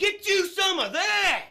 get you some of that!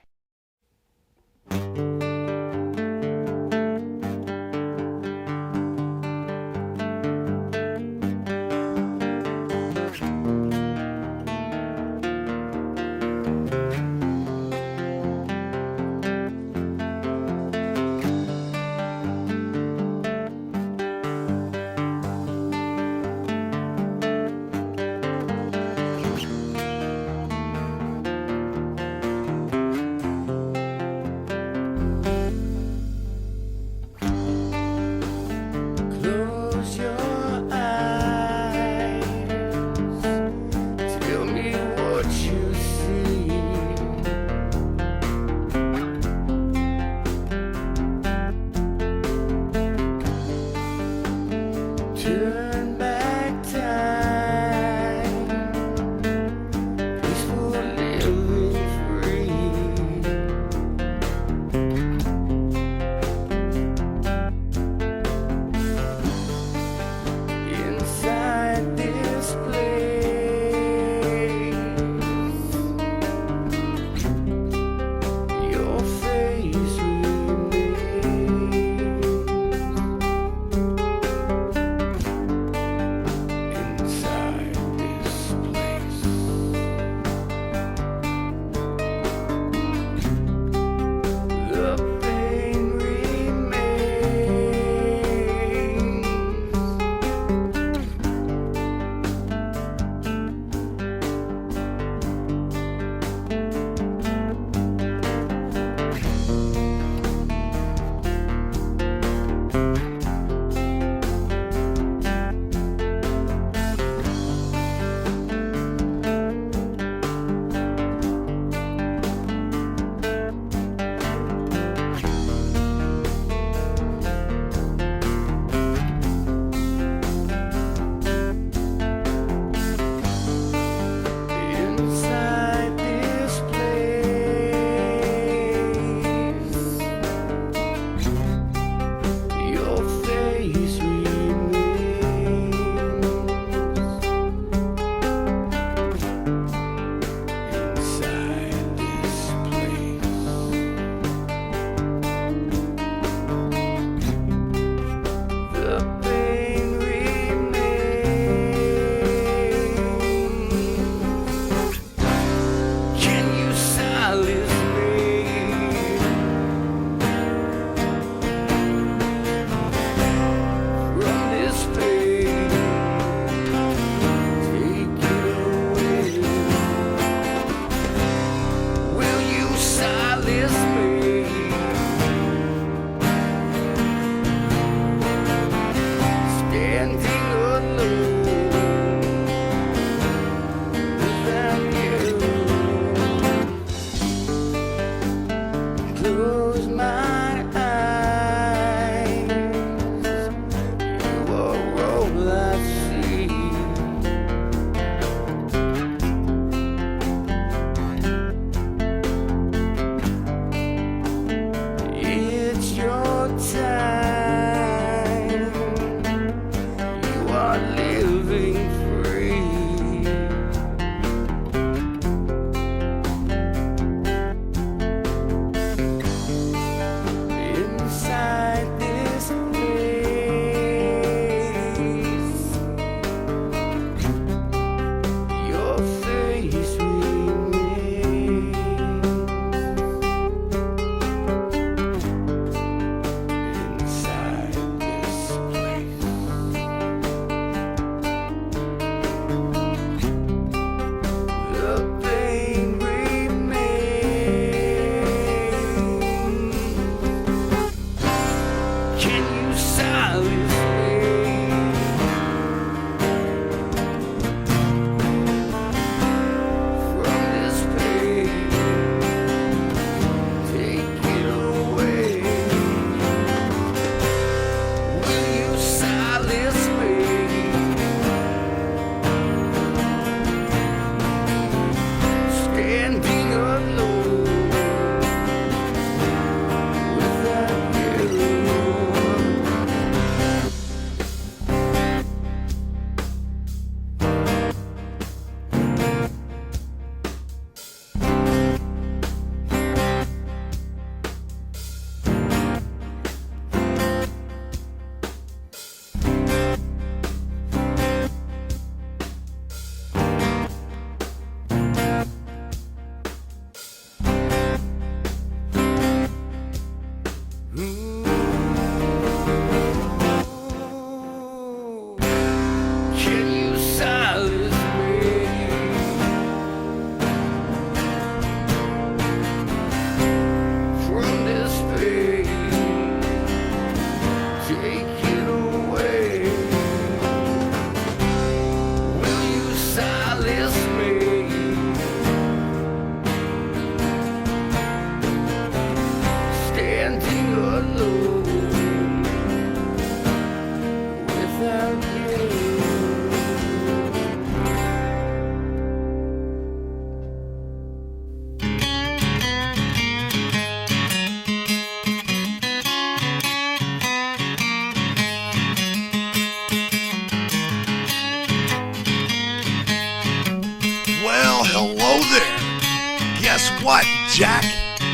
Well, hello there. Guess what, Jack?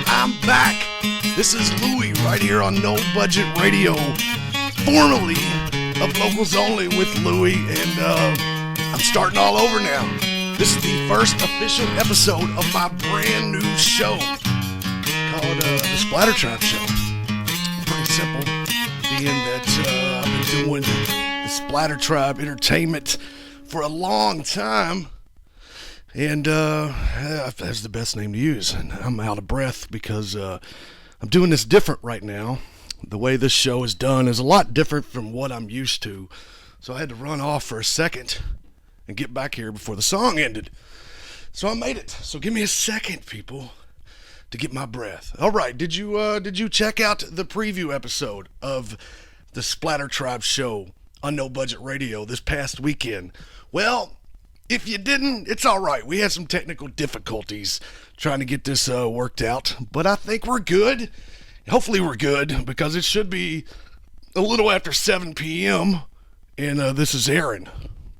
I'm back. This is Luie right here on No Budget Radio, formerly of Locals Only with Luie, and I'm starting all over now. This is the first official episode of my brand new show called the SplatterTribe Show. Pretty simple, being that I've been doing the SplatterTribe entertainment for a long time, and that's the best name to use. And I'm out of breath because I'm doing this different right now. The way this show is done is a lot different from what I'm used to, so I had to run off for a second and get back here before the song ended. So I made it. So give me a second, people, to get my breath. All right, did you check out the preview episode of the SplatterTribe show on No Budget Radio this past weekend? Well, if you didn't, it's all right. We had some technical difficulties trying to get this worked out, but I think we're good. Hopefully we're good, because it should be a little after 7 p.m. and this is airing.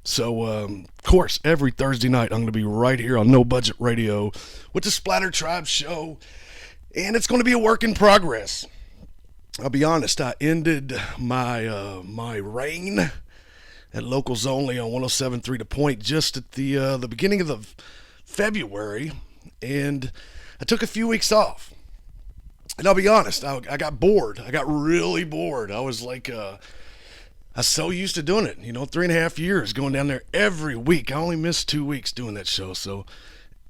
So, of course, every Thursday night I'm going to be right here on No Budget Radio with the SplatterTribe show, and it's going to be a work in progress. I'll be honest, I ended my reign at Locals Only on 107.3 The Point just at the beginning of the February, and I took a few weeks off. And I'll be honest, I got bored. I got really bored. I was like, I was so used to doing it, 3.5 years going down there every week. I only missed 2 weeks doing that show, so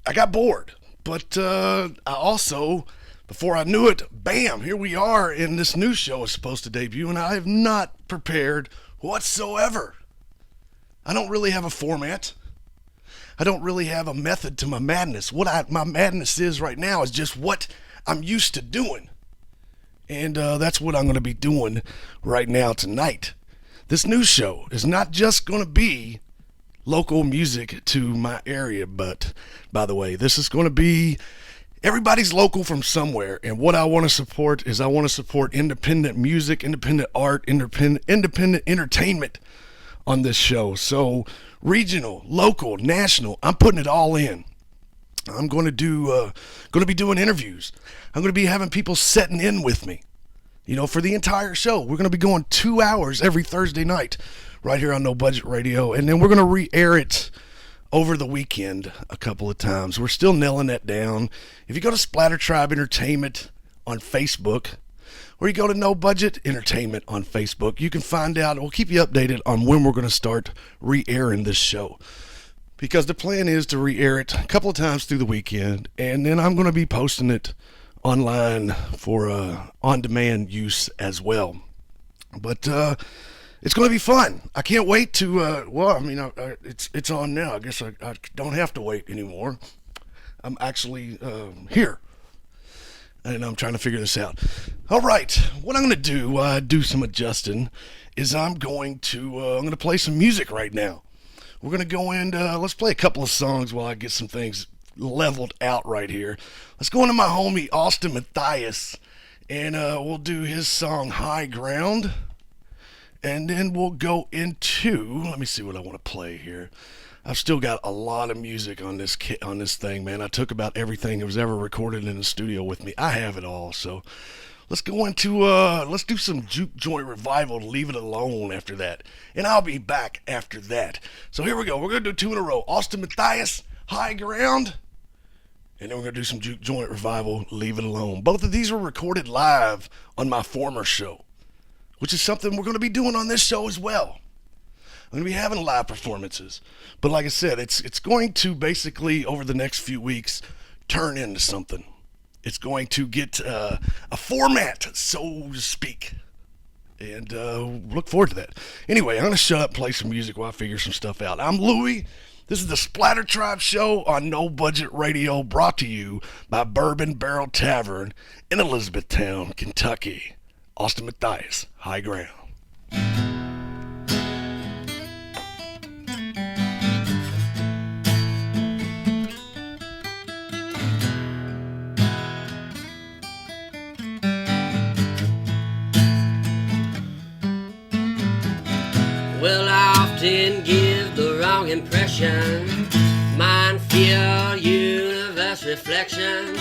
I got bored. But I also, before I knew it, bam, here we are, and this new show is supposed to debut, and I have not prepared whatsoever. I don't really have a format. I don't really have a method to my madness. My madness is right now is just what I'm used to doing. And that's what I'm going to be doing right now tonight. This new show is not just going to be local music to my area, but, by the way, this is going to be everybody's local from somewhere. And what I want to support is I want to support independent music, independent art, independent entertainment on this show. So regional, local, national, I'm putting it all in. I'm going to be doing interviews. I'm going to be having people sitting in with me, for the entire show. We're going to be going 2 hours every Thursday night right here on No Budget Radio, and then we're going to re-air it over the weekend a couple of times. We're still nailing that down. If you go to SplatterTribe Entertainment on Facebook, or you go to No Budget Entertainment on Facebook, you can find out. We'll keep you updated on when we're going to start re-airing this show, because the plan is to re-air it a couple of times through the weekend, and then I'm going to be posting it online for on-demand use as well. But it's going to be fun. I can't wait to, it's on now. I guess I don't have to wait anymore. I'm actually here, and I'm trying to figure this out. All right, what I'm going to do some adjusting, is I'm going to play some music right now. We're going to go in, let's play a couple of songs while I get some things leveled out right here. Let's go into my homie Austin Matthias, and we'll do his song High Ground, and then we'll go into, let me see what I want to play here. I've still got a lot of music on this thing, man. I took about everything that was ever recorded in the studio with me. I have it all, so let's go into, let's do some Juke Joint Revival, Leave It Alone after that. And I'll be back after that. So here we go. We're going to do 2 in a row. Austin Matthias, High Ground. And then we're going to do some Juke Joint Revival, Leave It Alone. Both of these were recorded live on my former show, which is something we're going to be doing on this show as well. I'm going to be having live performances. But like I said, it's going to basically, over the next few weeks, turn into something. It's going to get a format, so to speak. And look forward to that. Anyway, I'm going to shut up and play some music while I figure some stuff out. I'm Luie. This is the SplatterTribe show on No Budget Radio, brought to you by Bourbon Barrel Tavern in Elizabethtown, Kentucky. Austin Matthias, High Ground. Well, I often give the wrong impression. Mine Your universe reflection.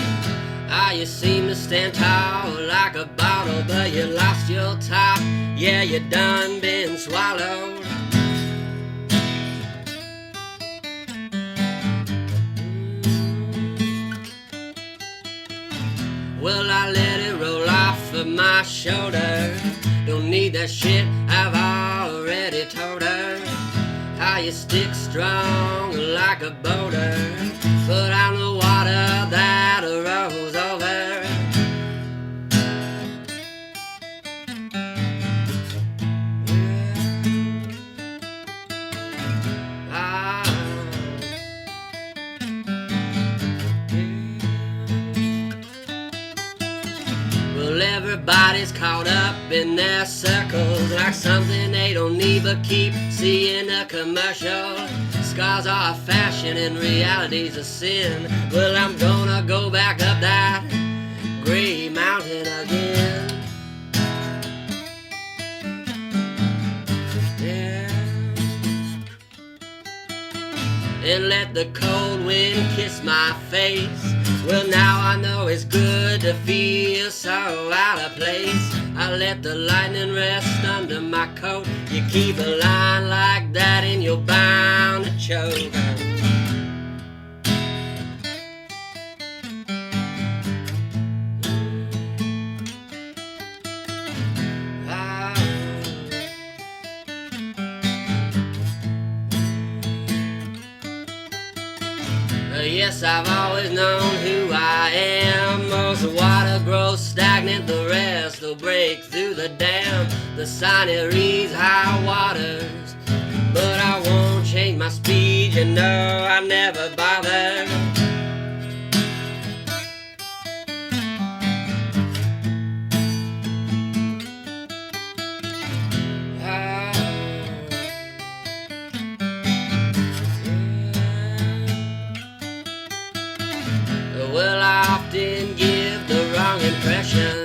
You seem to stand tall like a bottle, but you lost your top. Yeah, you done been swallowed. Well, I let it roll off of my shoulder. Don't need that shit, I've already told her. How you stick strong like a boulder, foot on the water that rolls over. Well, everybody's caught up in their circles, like something they don't need but keep seeing a commercial. Scars are a fashion and reality's a sin. Well, I'm gonna go back up that gray mountain again. Yeah. And let the cold wind kiss my face. Well, now I know it's good to feel so out of place. I let the lightning rest under my coat. You keep a line like that and you're bound to choke. Yes, I've always known who I am. Most water grows stagnant, the rest will break through the dam. The sign it reads high waters, but I won't change my speed, you know I never bother. Well, I often give the wrong impression.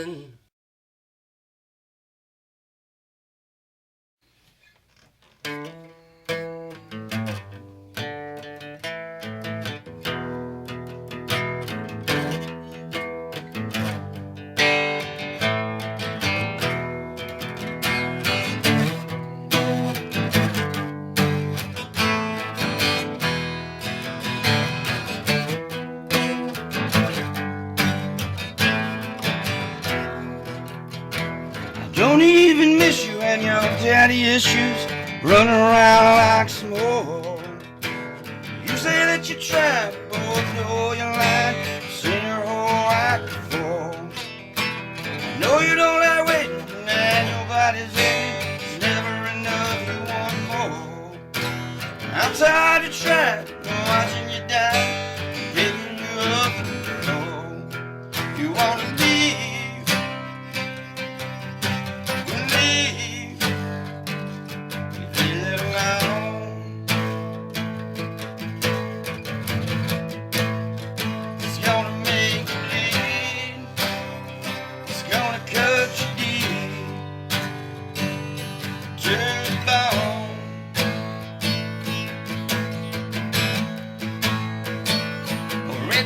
Don't even miss you and your daddy issues running around like smoke. You say that you tried, but both know you're lying. Seen your whole life before. No, you don't like waiting, and your body's aching. It's never enough, you want more. I'm tired of trying, watching you die, picking you up from the floor. You wanna leave.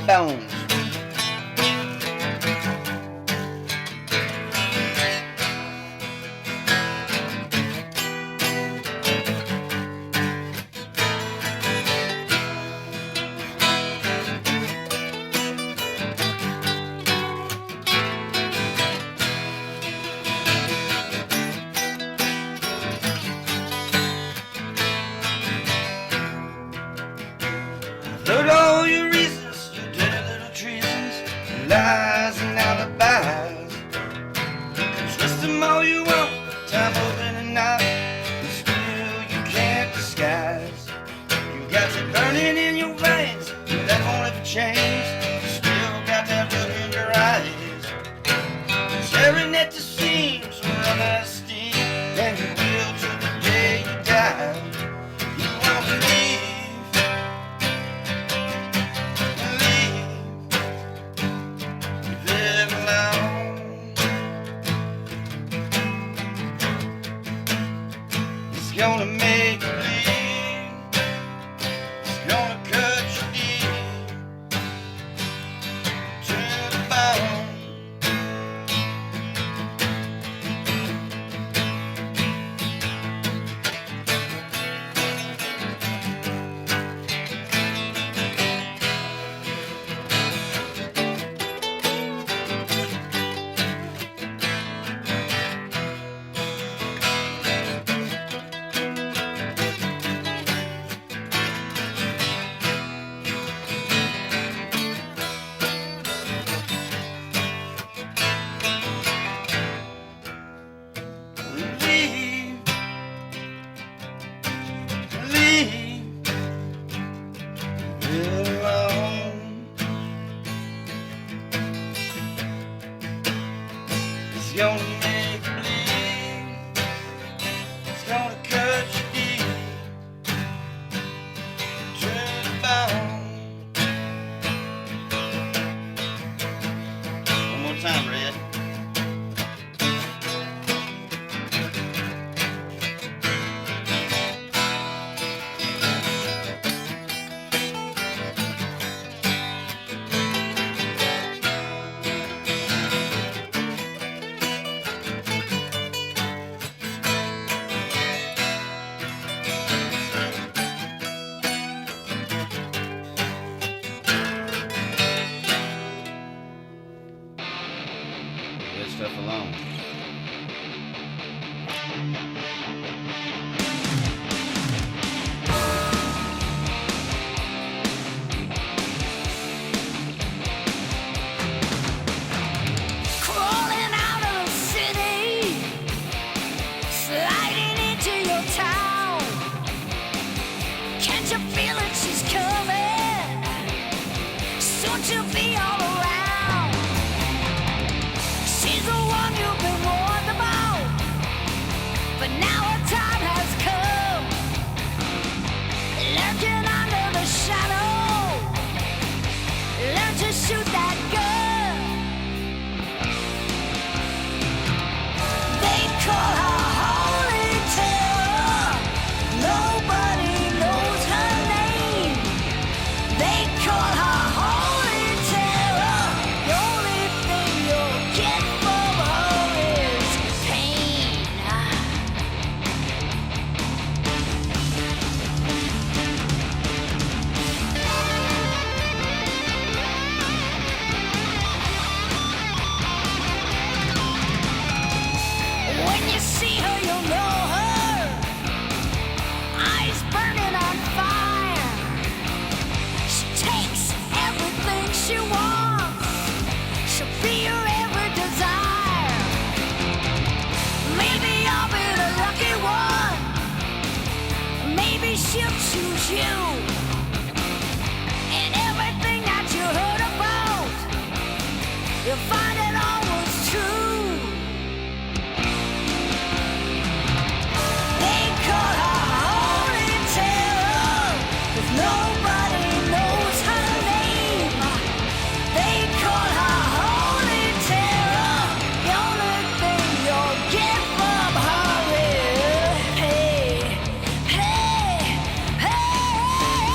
Bones. Load all your reasons, your dirty little treasons, lies and alibis. Twist them all you want, time open and night, and still you can't disguise. You got it burning in your veins, but that won't ever change. You still got that look in your eyes, staring at the seams, run out of steam, and you will till the day you die. You won't believe. Gonna make you bleed. It's gonna cut you deep. still alone. It's gonna make you bleed. It's gonna cut you deep to the bone. One more time, Red. Leave stuff alone. Crawling out of the city, sliding into your town. Can't you feel it? She's coming. Soon she'll be all around. She's the one you've been warned about, but now her time has come. Lurking under the shadow, learn to shoot that gun. They call her Holy Terror. Nobody knows her name. They call her Holy Terror. The only thing you'll get from her is pain. When you see her, you'll know her. Eyes burning on fire. She takes everything she wants. She'll be your every desire. Maybe I'll be the lucky one. Maybe she'll choose you. And everything that you heard about, you'll find it all was true. They call her Holy Terror, 'cause nobody knows her name. They call her Holy Terror. The only thing you'll get from her is hey, hey, hey.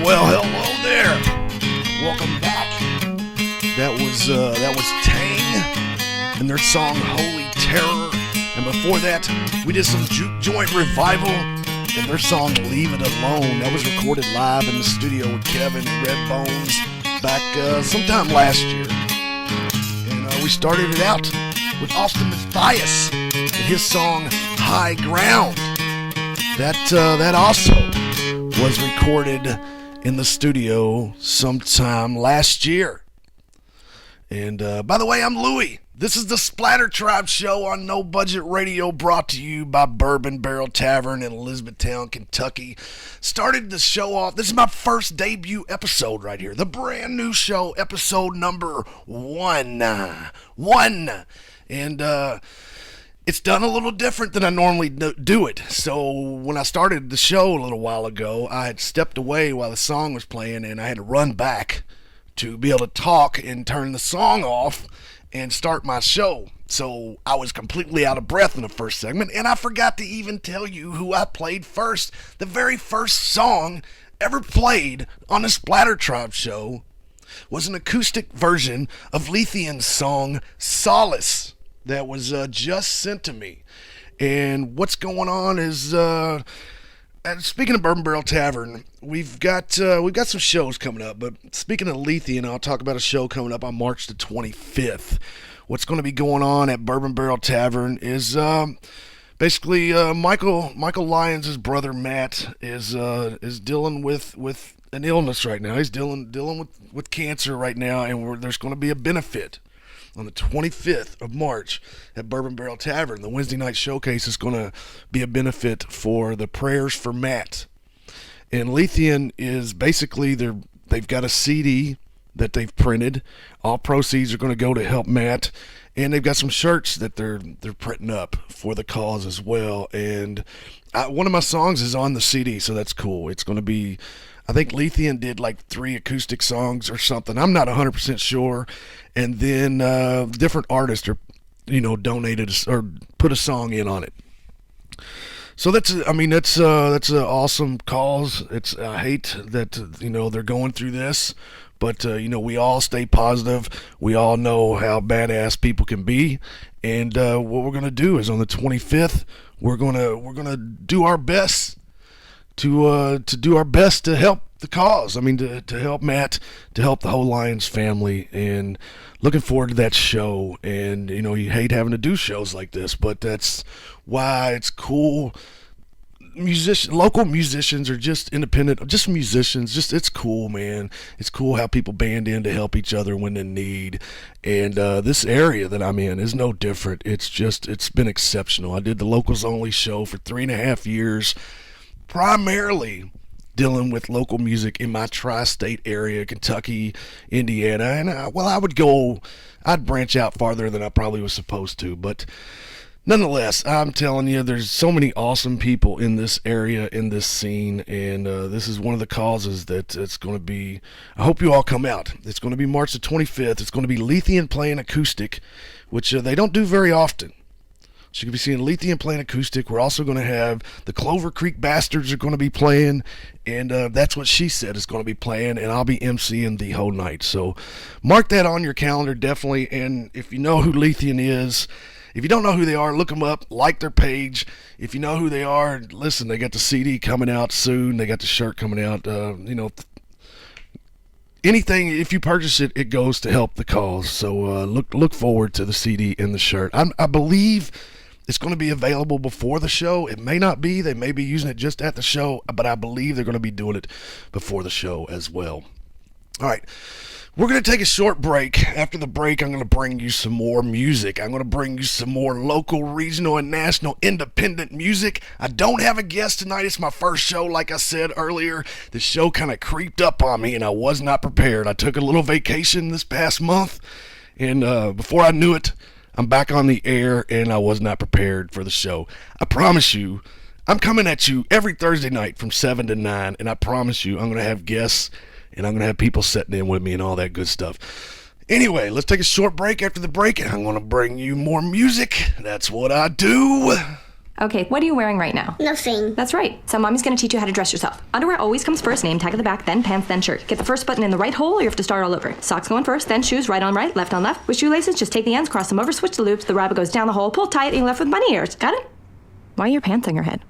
Well, hello there. Welcome back. That was Tang and their song Holy Terror. And before that, we did some Juke Joint Revival and their song Leave It Alone. That was recorded live in the studio with Kevin and Red Bones back sometime last year. And we started it out with Austin Matthias and his song High Ground. That also was recorded in the studio sometime last year. And by the way, I'm Luie. This is the SplatterTribe show on No Budget Radio, brought to you by Bourbon Barrel Tavern in Elizabethtown, Kentucky. Started the show off. This is my first debut episode right here. The brand new show, episode number 1. And it's done a little different than I normally do it. So when I started the show a little while ago, I had stepped away while the song was playing, and I had to run back to be able to talk and turn the song off and start my show. So I was completely out of breath in the first segment, and I forgot to even tell you who I played first. The very first song ever played on the SplatterTribe show was an acoustic version of Lithian's song Solace that was just sent to me. And what's going on is, speaking of Bourbon Barrel Tavern, we've got some shows coming up. But speaking of Lithian, I'll talk about a show coming up on March the 25th. What's going to be going on at Bourbon Barrel Tavern is basically Michael Lyons' brother Matt is dealing with an illness right now. He's dealing with cancer right now, and there's going to be a benefit on the 25th of March at Bourbon Barrel Tavern. The Wednesday night showcase is going to be a benefit for the Prayers for Matt. And Lithian is basically, they've got a CD that they've printed. All proceeds are going to go to help Matt. And they've got some shirts that they're printing up for the cause as well. And one of my songs is on the CD, so that's cool. It's going to be, I think Lithian did like 3 acoustic songs or something. I'm not 100% sure. And then different artists are, donated or put a song in on it. So that's an awesome cause. I hate that they're going through this, but we all stay positive. We all know how badass people can be, and what we're gonna do is on the 25th, we're gonna do our best to help the cause. I mean, to help Matt, to help the whole Lions family, and looking forward to that show. And you hate having to do shows like this, but that's why it's cool. Local musicians are just independent, just musicians. It's cool, man. It's cool how people band in to help each other when in need. And this area that I'm in is no different. It's been exceptional. I did the Locals Only show for 3.5 years, primarily dealing with local music in my tri-state area, Kentucky, Indiana. And I'd branch out farther than I probably was supposed to, but nonetheless, I'm telling you, there's so many awesome people in this area, in this scene, and this is one of the causes that it's going to be. I hope you all come out. It's going to be March the 25th. It's going to be Lithian playing acoustic, which they don't do very often. So you'll be seeing Lithian playing acoustic. We're also going to have the Clover Creek Bastards are going to be playing, and That's What She Said is going to be playing, and I'll be emceeing the whole night. So mark that on your calendar, definitely. And if you know who Lithian is, if you don't know who they are, look them up, like their page. If you know who they are, listen, they got the CD coming out soon. They got the shirt coming out. Anything, if you purchase it, it goes to help the cause. So look forward to the CD and the shirt. I believe it's going to be available before the show. It may not be. They may be using it just at the show, but I believe they're going to be doing it before the show as well. All right. We're going to take a short break. After the break, I'm going to bring you some more music. I'm going to bring you some more local, regional, and national independent music. I don't have a guest tonight. It's my first show, like I said earlier. The show kind of creeped up on me, and I was not prepared. I took a little vacation this past month, and before I knew it, I'm back on the air, and I was not prepared for the show. I promise you, I'm coming at you every Thursday night from 7 to 9, and I promise you I'm going to have guests, and I'm going to have people sitting in with me and all that good stuff. Anyway, let's take a short break. After the break, and I'm going to bring you more music. That's what I do. Okay, what are you wearing right now? Nothing. That's right. So mommy's gonna teach you how to dress yourself. Underwear always comes first, name tag at the back, then pants, then shirt. Get the first button in the right hole or you have to start all over. Socks going first, then shoes, right on right, left on left. With shoelaces, just take the ends, cross them over, switch the loops, the rabbit goes down the hole, pull tight, and you're left with bunny ears. Got it? Why are your pants on your head?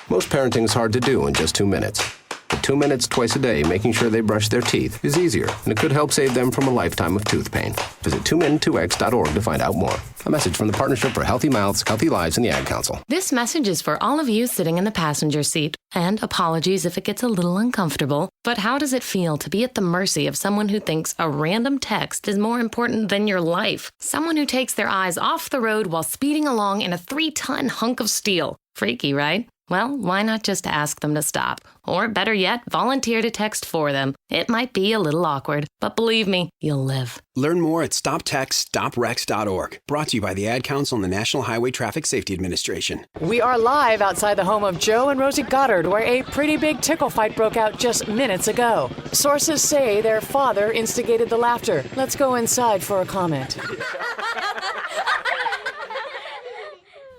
Most parenting is hard to do in just 2 minutes. But 2 minutes twice a day making sure they brush their teeth is easier, and it could help save them from a lifetime of tooth pain. Visit 2min2x.org to find out more. A message from the Partnership for Healthy Mouths, Healthy Lives, and the Ad Council. This message is for all of you sitting in the passenger seat. And apologies if it gets a little uncomfortable. But how does it feel to be at the mercy of someone who thinks a random text is more important than your life? Someone who takes their eyes off the road while speeding along in a 3-ton hunk of steel. Freaky, right? Well, why not just ask them to stop? Or better yet, volunteer to text for them. It might be a little awkward, but believe me, you'll live. Learn more at stoptextstoprex.org. Brought to you by the Ad Council and the National Highway Traffic Safety Administration. We are live outside the home of Joe and Rosie Goddard, where a pretty big tickle fight broke out just minutes ago. Sources say their father instigated the laughter. Let's go inside for a comment.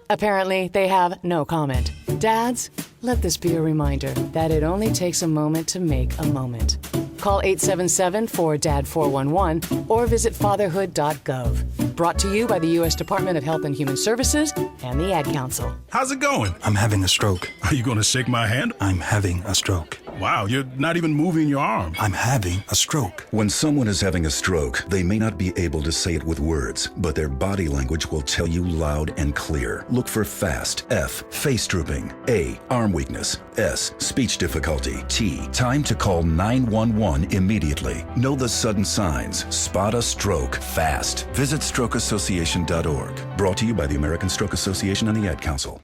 Apparently, they have no comment. Dads, let this be a reminder that it only takes a moment to make a moment. Call 877-4DAD-411 or visit fatherhood.gov. Brought to you by the U.S. Department of Health and Human Services and the Ad Council. How's it going? I'm having a stroke. Are you going to shake my hand? I'm having a stroke. Wow, you're not even moving your arm. I'm having a stroke. When someone is having a stroke, they may not be able to say it with words, but their body language will tell you loud and clear. Look for FAST. F, face drooping. A, arm weakness. S, speech difficulty. T, time to call 911 immediately. Know the sudden signs. Spot a stroke fast. Visit strokeassociation.org. Brought to you by the American Stroke Association and the Ad Council.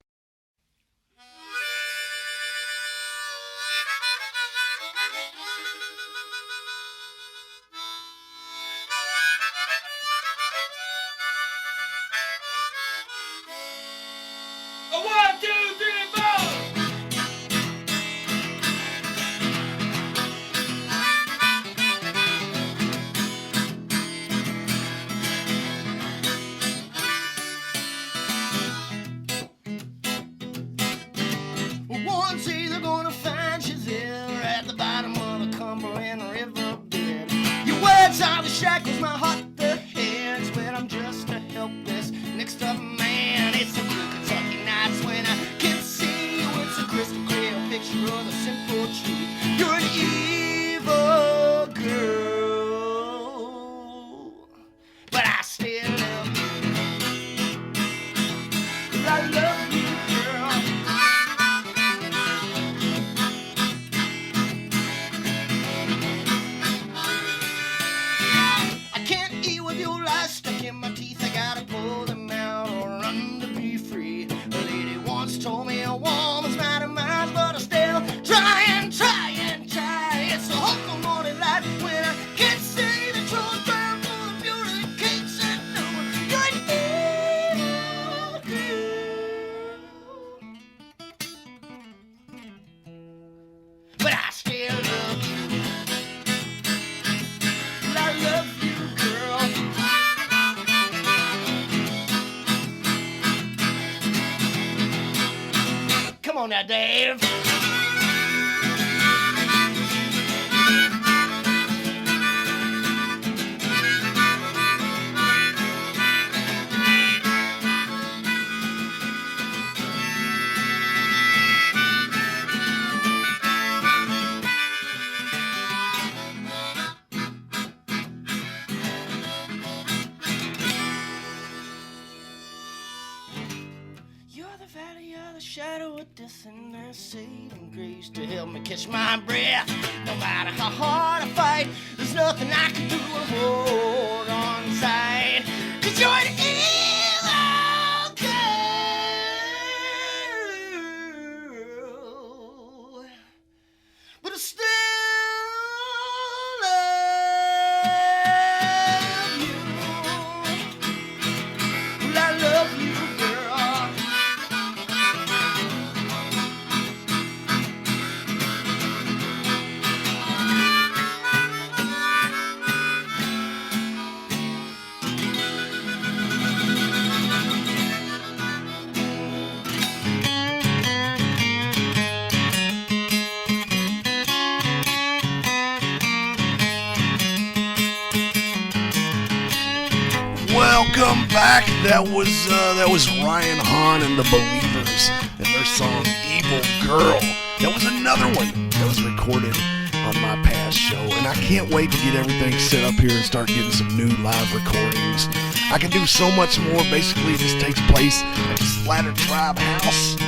Shackles my heart, the hands when I'm just a helpless next up man. It's a blue Kentucky nights when I can see you. It's a crystal clear picture of the simple truth. You're an evil girl, but I still love you. I love you, girl. Told me a woman's not a mind, but I still try and try and try. It's a hopeful morning light when I can't see the truth. Down for the beauty that can't say no. You're an evil girl, but I still love you. I love you, girl. Come on now, Dave. Shadow of death and their saving grace to help me catch my breath. No matter how hard I fight, there's nothing I can do to hold on tight. 'Cause you're an evil girl, but I still love you. Well, I love you, girl. Welcome back. That was Ryan Hahn and the Believers and their song Evil Girl. That was another one that was recorded on my past show, and I can't wait to get everything set up here and start getting some new live recordings. I can do so much more. Basically, this takes place at the SplatterTribe house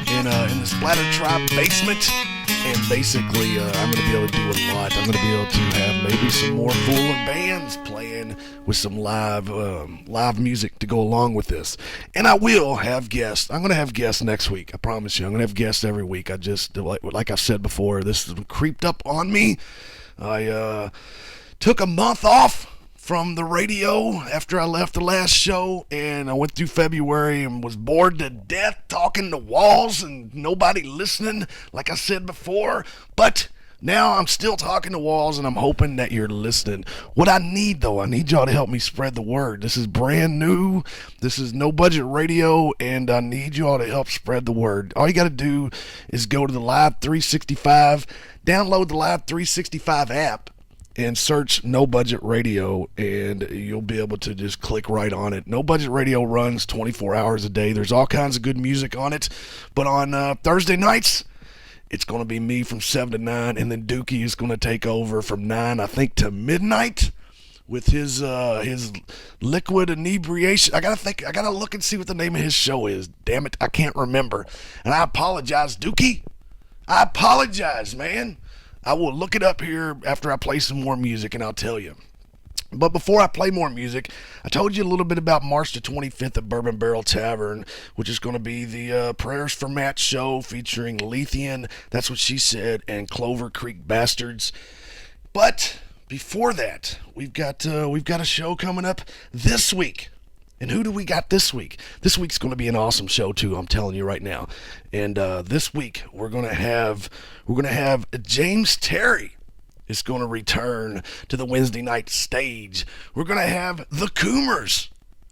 in the SplatterTribe basement. And basically, I'm going to be able to do a lot. I'm going to be able to have maybe some more fuller bands playing with some live music to go along with this. And I will have guests. I'm going to have guests next week. I promise you. I'm going to have guests every week. I just, like I said before, this creeped up on me. I took a month off from the radio after I left the last show, and I went through February and was bored to death talking to walls and nobody listening, like I said before. But now I'm still talking to walls, and I'm hoping that you're listening. What I need, though, I need y'all to help me spread the word. This is brand new. This is No Budget Radio, and I need y'all to help spread the word. All you got to do is go to the Live 365, download the Live 365 app, and search No Budget Radio, and you'll be able to just click right on it. No Budget Radio runs 24 hours a day. There's all kinds of good music on it. But on Thursday nights, it's going to be me from 7 to 9, and then Dookie is going to take over from 9, I think, to midnight with his liquid inebriation. I gotta look and see what the name of his show is. Damn it, I can't remember. And I apologize, Dookie. I apologize, man. I will look it up here after I play some more music, and I'll tell you. But before I play more music, I told you a little bit about March the 25th at Bourbon Barrel Tavern, which is going to be the Prayers for Matt show featuring Lethian, That's What She Said, and Clover Creek Bastards. But before that, we've got a show coming up this week. And who do we got this week? This week's going to be an awesome show too, I'm telling you right now. And this week we're going to have James Terry is going to return to the Wednesday night stage. We're going to have the Coomers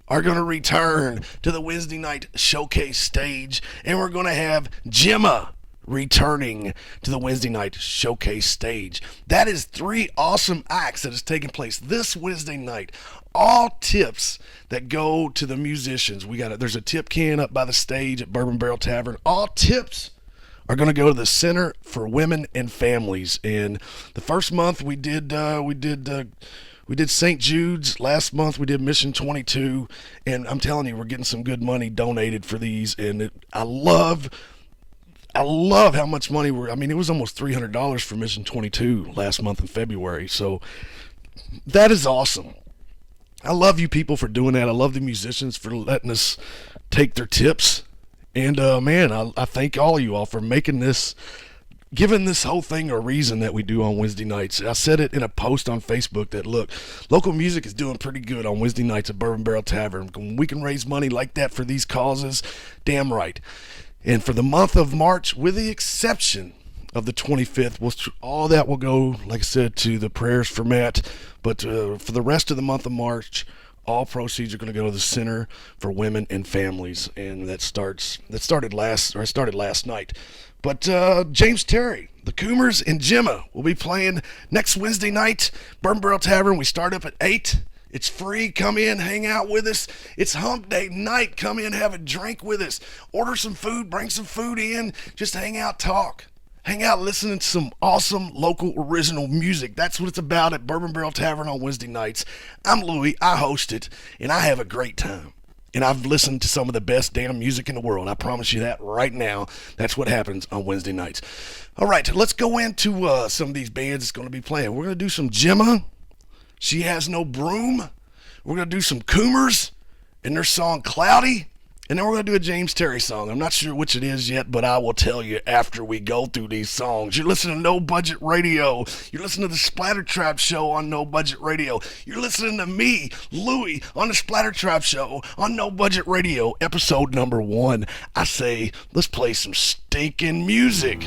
are going to return to the Wednesday night showcase stage, and we're going to have Gemma returning to the Wednesday night showcase stage. That is 3 awesome acts that is taking place this Wednesday night. All tips that go to the musicians. There's a tip can up by the stage at Bourbon Barrel Tavern. All tips are going to go to the Center for Women and Families. And the first month we did St. Jude's. Last month we did Mission 22, and I'm telling you, we're getting some good money donated for these. And I love how much money it was almost $300 for Mission 22 last month in February. So that is awesome. I love you people for doing that. I love the musicians for letting us take their tips. And man, I thank all of you all for giving this whole thing a reason that we do on Wednesday nights. I said it in a post on Facebook that, look, local music is doing pretty good on Wednesday nights at Bourbon Barrel Tavern. When we can raise money like that for these causes, damn right. And for the month of March, with the exception of the 25th, all that will go, like I said, to the Prayers for Matt. But for the rest of the month of March, all proceeds are going to go to the Center for Women and Families, and that started last night. But James Terry, the Coomers, and Gemma will be playing next Wednesday night, Bourbon Barrel Tavern. We start up at 8. It's free. Come in, hang out with us. It's hump day night. Come in, have a drink with us. Order some food, bring some food in. Just hang out, talk. Hang out listening to some awesome local original music. That's what it's about at Bourbon Barrel Tavern on Wednesday nights. I'm Luie. I host it, and I have a great time. And I've listened to some of the best damn music in the world. I promise you that right now. That's what happens on Wednesday nights. All right, let's go into some of these bands that's going to be playing. We're going to do some Gemma. She Has No Broom. We're going to do some Coomers and their song Cloudy. And then we're going to do a James Terry song. I'm not sure which it is yet, but I will tell you after we go through these songs. You're listening to No Budget Radio. You're listening to the SplatterTribe show on No Budget Radio. You're listening to me, Luie, on the SplatterTribe show on No Budget Radio, episode number 1. I say, let's play some stinking music.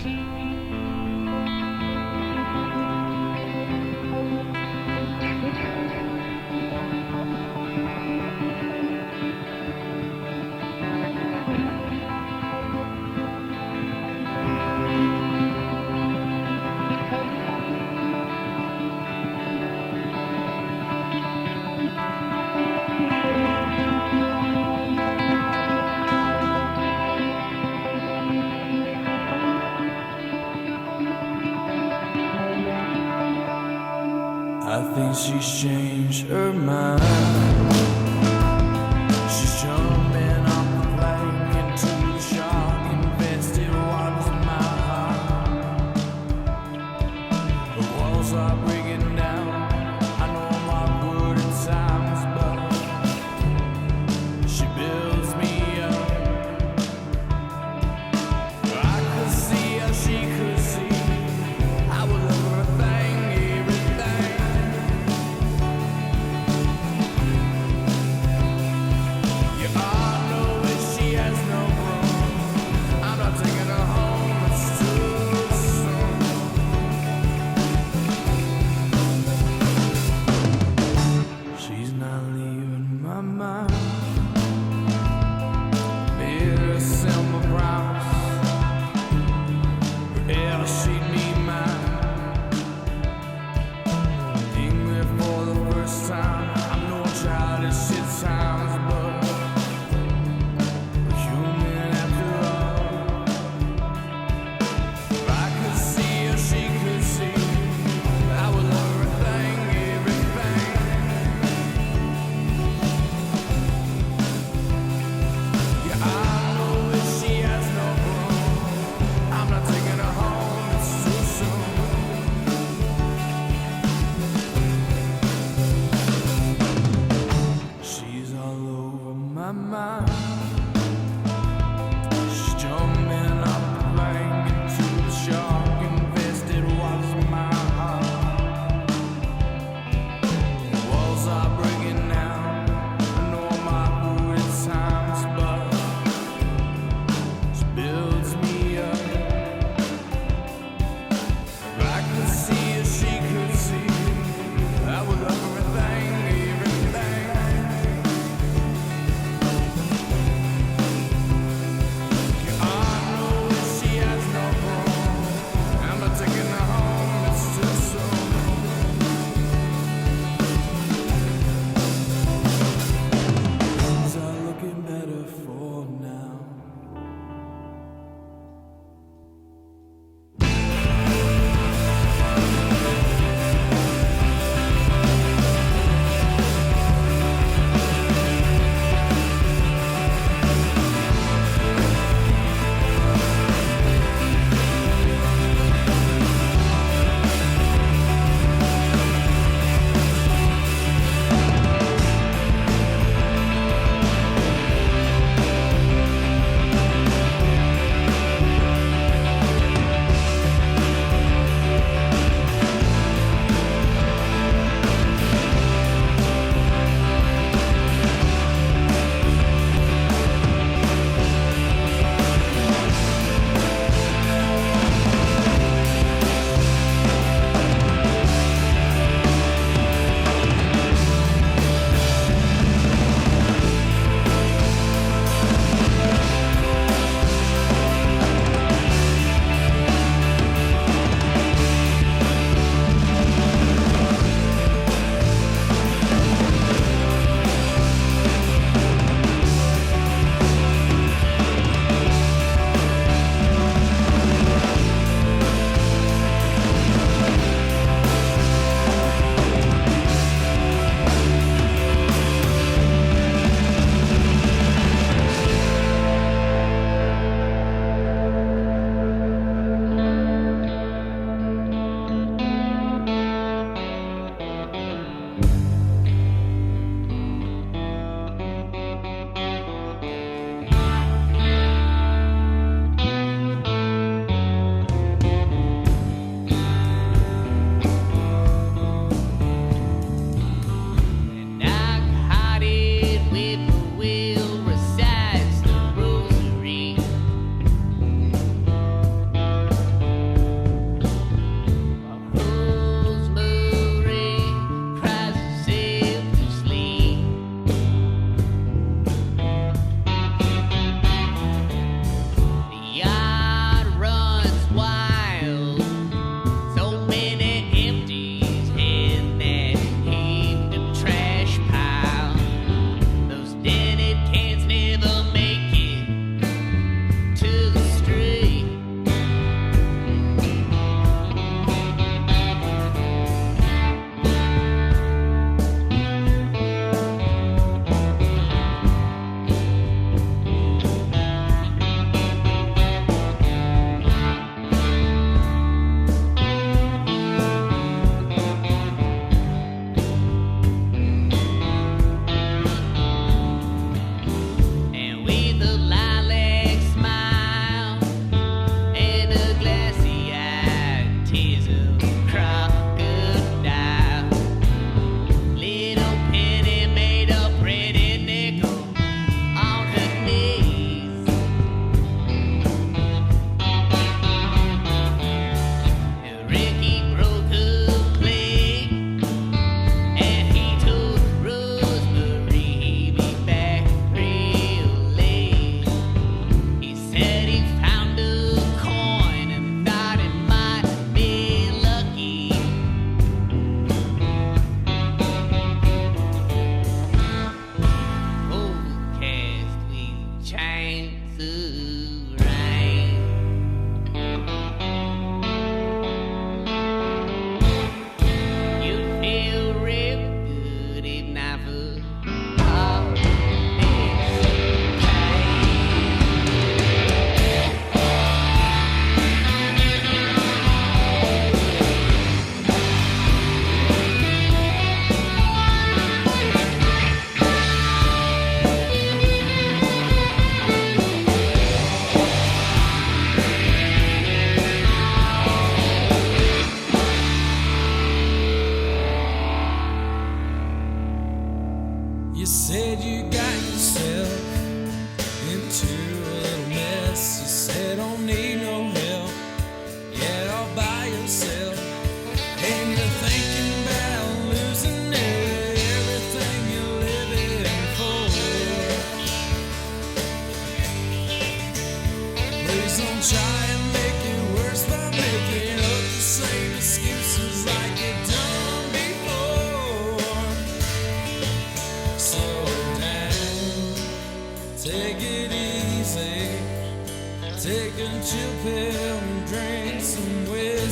I think she's changed her mind. She's jumping off the plane into the shark invested waters of my heart. The walls are breaking down. I know I'm awkward at times, but she builds me up. I could see how she could see. I was everything. You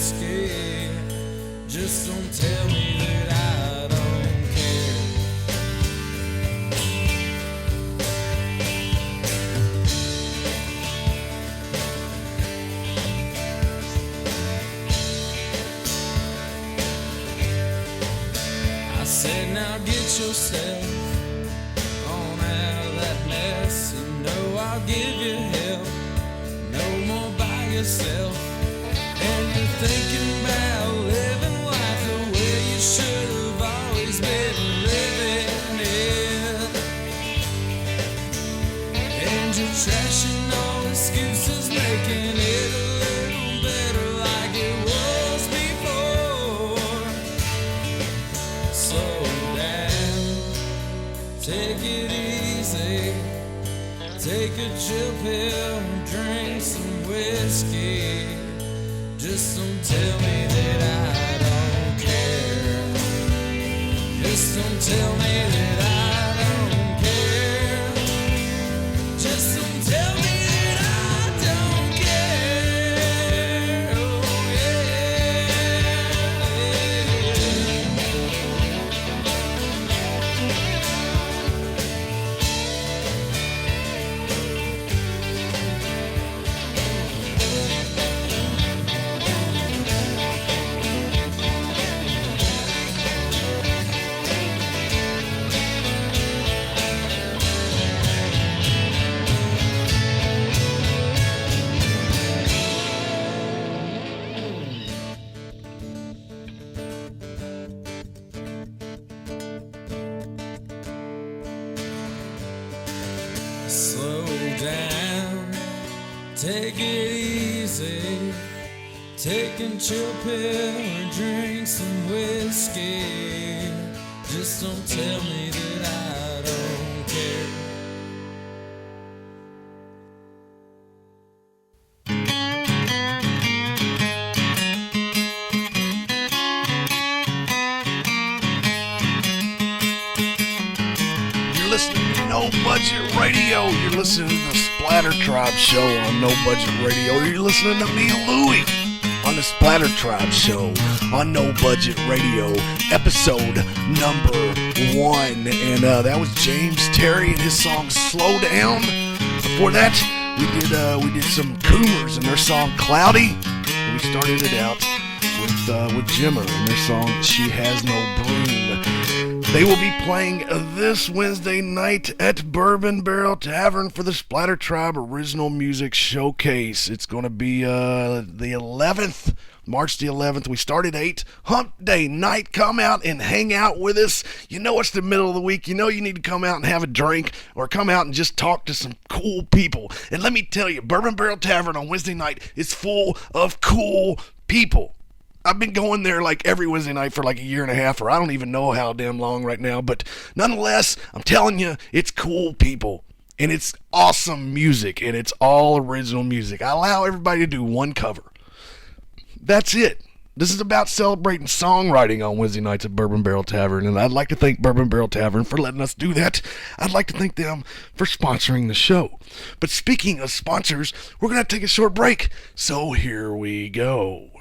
whiskey. Just don't tell me that I don't care. I said, now get yourself on out of that mess. You know I'll give you help. No more by yourself. And you're thinking about living life the way you should have always been living it. And you're trashing all excuses, making it a little better like it was before. Slow down, take it easy, take a chill pill and drink some whiskey. Just don't tell me that I don't care. Just don't tell me that I don't care. Just don't tell me that I don't care. Oh, slow down, take it easy, take a chill pill or drink some whiskey. Just don't tell me that I don't care. You're listening to No Budget Radio. You're listening to the SplatterTribe show on No Budget Radio. You're listening to me, Luie, on the SplatterTribe show on No Budget Radio, episode number 1. And that was James Terry and his song Slow Down. Before that, we did some Coomers and their song Cloudy. And we started it out with Jimmer and their song She Has No Broom. They will be playing this Wednesday night at Bourbon Barrel Tavern for the SplatterTribe Original Music Showcase. It's going to be the 11th, March the 11th. We start at 8. Hump Day night. Come out and hang out with us. You know it's the middle of the week. You know you need to come out and have a drink or come out and just talk to some cool people. And let me tell you, Bourbon Barrel Tavern on Wednesday night is full of cool people. I've been going there like every Wednesday night for like a year and a half, or I don't even know how damn long right now. But nonetheless, I'm telling you, it's cool people. And it's awesome music. And it's all original music. I allow everybody to do one cover. That's it. This is about celebrating songwriting on Wednesday nights at Bourbon Barrel Tavern. And I'd like to thank Bourbon Barrel Tavern for letting us do that. I'd like to thank them for sponsoring the show. But speaking of sponsors, we're going to take a short break. So here we go.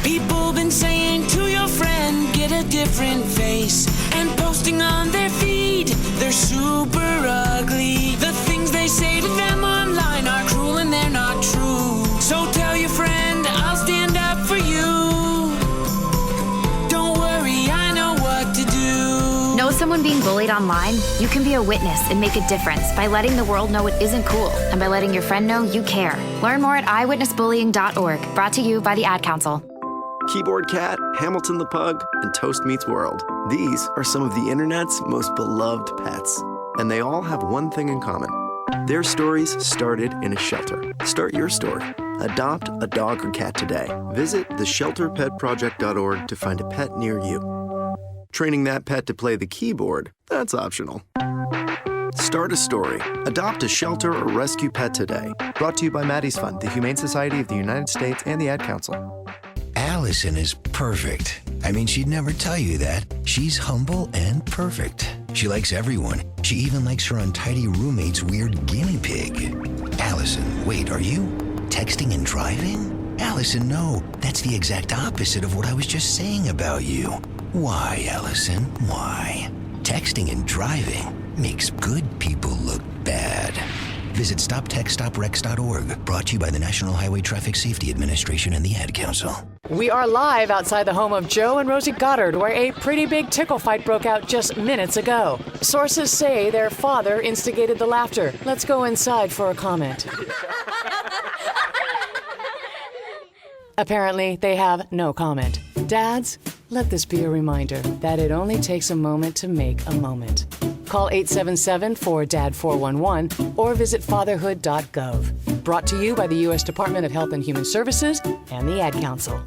People been saying to your friend, get a different face, and posting on their feed, they're super ugly. The things they say to them online are cruel and they're not true. So tell your friend, I'll stand up for you. Don't worry, I know what to do. Know someone being bullied online? You can be a witness and make a difference by letting the world know it isn't cool and by letting your friend know you care. Learn more at eyewitnessbullying.org. Brought to you by the Ad Council. Keyboard Cat, Hamilton the Pug, and Toast Meets World. These are some of the internet's most beloved pets. And they all have one thing in common. Their stories started in a shelter. Start your story. Adopt a dog or cat today. Visit theshelterpetproject.org to find a pet near you. Training that pet to play the keyboard, that's optional. Start a story. Adopt a shelter or rescue pet today. Brought to you by Maddie's Fund, the Humane Society of the United States, and the Ad Council. Allison is perfect. I mean, she'd never tell you that. She's humble and perfect. She likes everyone. She even likes her untidy roommate's weird guinea pig. Allison, wait, are you texting and driving? Allison. Allison, no. That's the exact opposite of what I was just saying about you. Why, Allison? Why? Texting and driving makes good people look bad. Visit StopTextStopWrecks.org, brought to you by the National Highway Traffic Safety Administration and the Ad Council. We are live outside the home of Joe and Rosie Goddard, where a pretty big tickle fight broke out just minutes ago. Sources say their father instigated the laughter. Let's go inside for a comment. Apparently, they have no comment. Dads, let this be a reminder that it only takes a moment to make a moment. Call 877-4DAD-411 or visit fatherhood.gov. Brought to you by the U.S. Department of Health and Human Services and the Ad Council.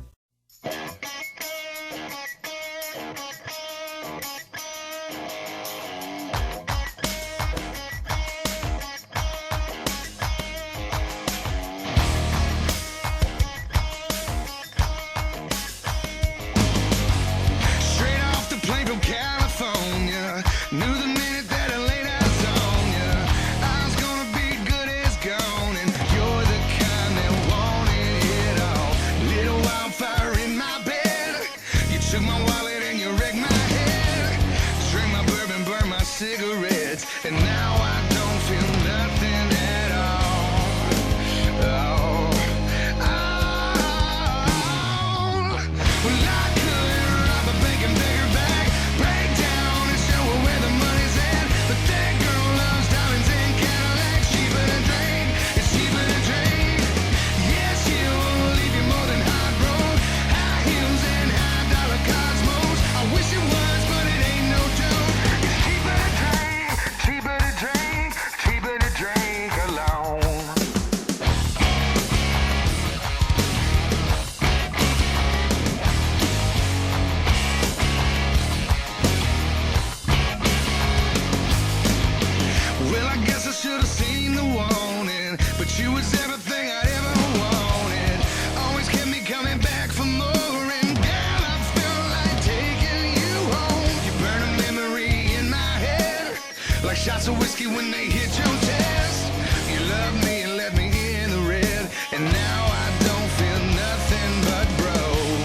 Shots of whiskey when they hit your chest. You loved me and left me in the red, and now I don't feel nothing but broke.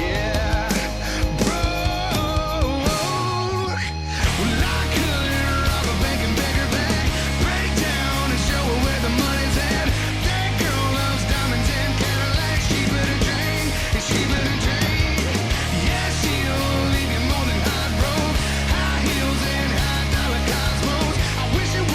Yeah, broke. Well, I couldn't rob a bank and beg her back, break down and show her where the money's at. That girl loves diamonds and Cadillacs. Cheaper to drink, it's cheaper to drink. Yeah, she'll leave you more than hot broke. High heels and high dollar cosmos. I wish it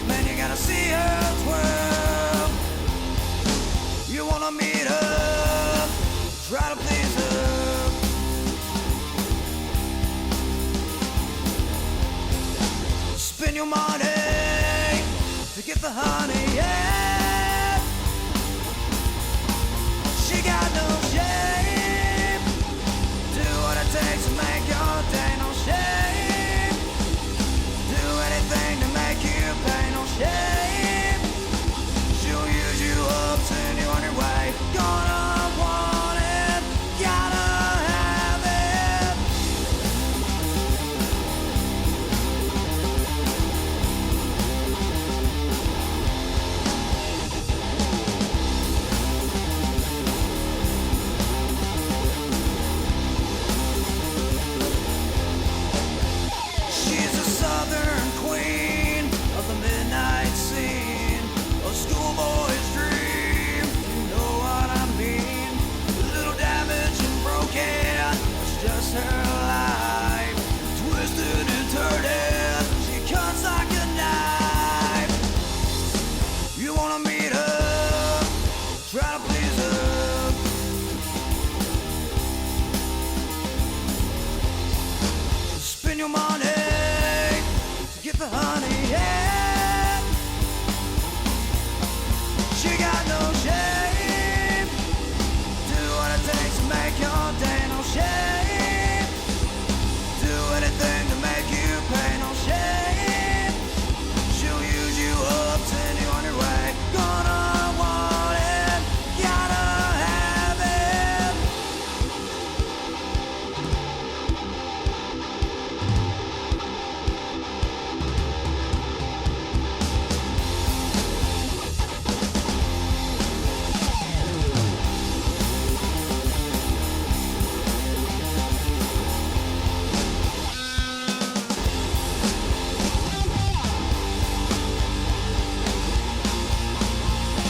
Man, you gotta see her twirl. You wanna meet her, try to please her. Spend your money to get the honey, yeah. She got no shame. Do what it takes to make your day, no shame. Do anything to make you pay, no shame. She'll use you up, send you on your way. Gonna want it, gotta have it. She's a southern queen of the midnight scene, a schoolboy's dream, you know what I mean. A little damaged and broken, it's just her life. Twisted and turning, she cuts like a knife. You wanna meet her, try to please her. Spend your money to get the honey, yeah. She got no shame. Do what it takes to make your day, no shame. Do anything to make you pay, no shame. She'll use you up, send you on your way. Gonna want it, gotta have it.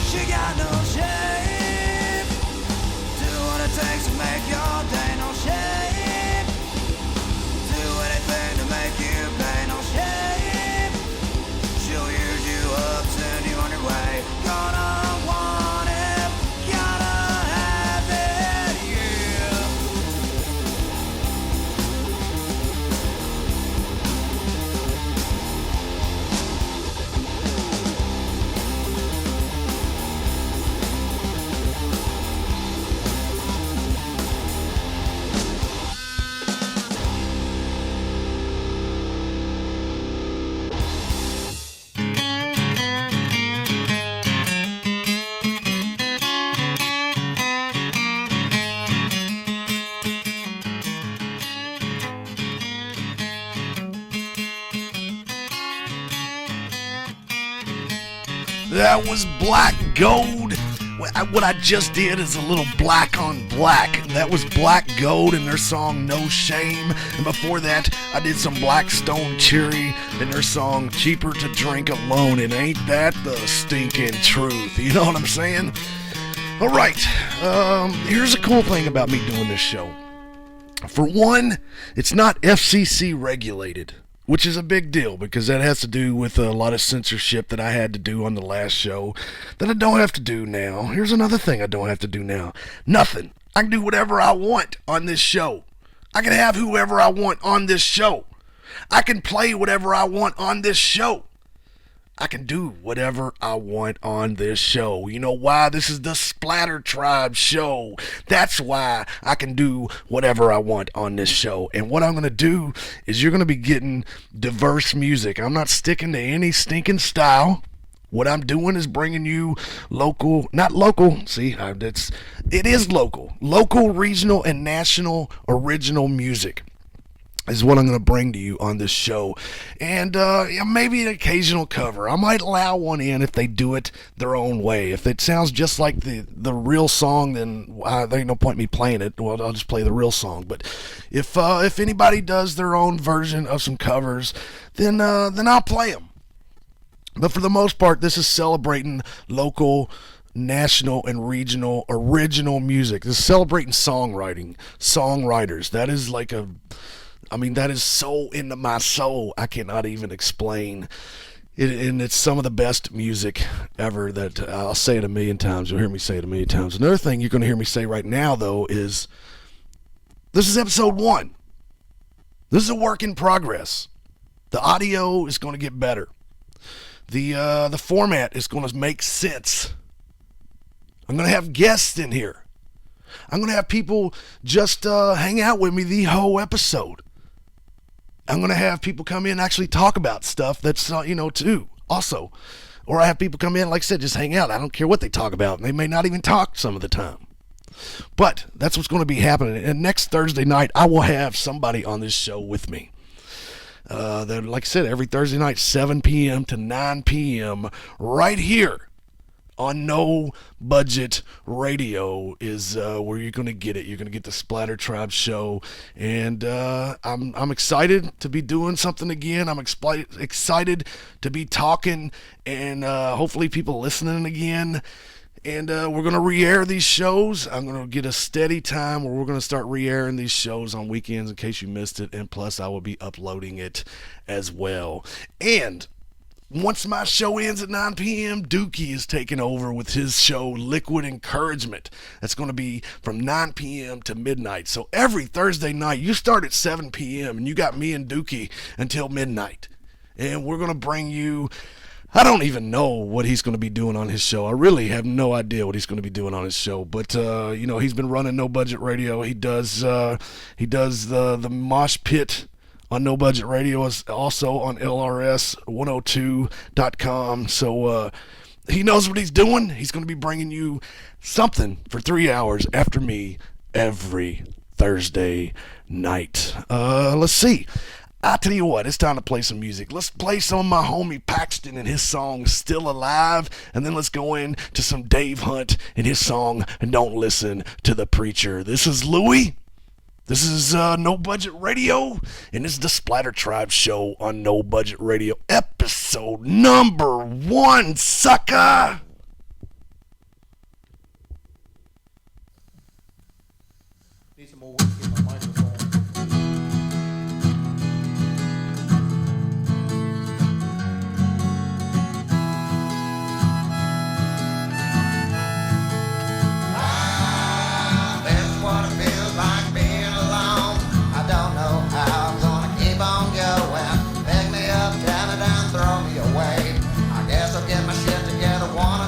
She got no shame. Do what it takes to make your day, no shame. Do anything to make you pay, no shame. She'll use you up, send you on your way. Gonna want it, gotta have it, yeah. That was Black Gold. What I just did is a little black on black. That was Black Gold and their song No Shame. And before that, I did some Black Stone Cherry and their song Cheaper to Drink Alone. And ain't that the stinking truth? You know what I'm saying? Alright, here's a cool thing about me doing this show. For one, it's not FCC regulated, which is a big deal because that has to do with a lot of censorship that I had to do on the last show that I don't have to do now. Here's another thing I don't have to do now. Nothing. I can do whatever I want on this show. I can have whoever I want on this show. I can play whatever I want on this show. I can do whatever I want on this show. You know why? This is the SplatterTribe show. That's why I can do whatever I want on this show. And what I'm going to do is you're going to be getting diverse music. I'm not sticking to any stinking style. What I'm doing is bringing you local, not local, see, it is local. Local, regional, and national original music is what I'm going to bring to you on this show. And maybe an occasional cover. I might allow one in if they do it their own way. If it sounds just like the real song, then there ain't no point in me playing it. Well, I'll just play the real song. But if anybody does their own version of some covers, then I'll play them. But for the most part, this is celebrating local, national, and regional original music. This is celebrating songwriters. That is that is so into my soul, I cannot even explain. And it's some of the best music ever that I'll say it a million times. You'll hear me say it a million times. Another thing you're going to hear me say right now, though, is this is episode 1. This is a work in progress. The audio is going to get better. The format is going to make sense. I'm going to have guests in here. I'm going to have people just hang out with me the whole episode. I'm going to have people come in and actually talk about stuff that's, too, also. Or I have people come in, like I said, just hang out. I don't care what they talk about. And they may not even talk some of the time. But that's what's going to be happening. And next Thursday night, I will have somebody on this show with me. Like I said, every Thursday night, 7 p.m. to 9 p.m. right here on No Budget Radio is where you're going to get it. You're going to get the SplatterTribe show. And I'm excited to be doing something again. I'm excited to be talking and hopefully people listening again. And we're going to re-air these shows. I'm going to get a steady time where we're going to start re-airing these shows on weekends in case you missed it. And plus, I will be uploading it as well. And once my show ends at 9 p.m., Dookie is taking over with his show, Liquid Encouragement. That's going to be from 9 p.m. to midnight. So every Thursday night, you start at 7 p.m., and you got me and Dookie until midnight. And we're going to bring you... I don't even know what he's going to be doing on his show. I really have no idea what he's going to be doing on his show. But, he's been running No Budget Radio. He does the Mosh Pit on No Budget Radio, is also on LRS102.com. So he knows what he's doing. He's going to be bringing you something for 3 hours after me every Thursday night. Let's see. I tell you what, it's time to play some music. Let's play some of my homie Paxton and his song Still Alive, and then let's go into some Dave Hunt and his song Don't Listen to the Preacher. This is Luie. This is No Budget Radio, and this is the SplatterTribe show on No Budget Radio, episode number 1, sucker! Need some more work to get my microphone. Throw me away. I guess I'll get my shit together one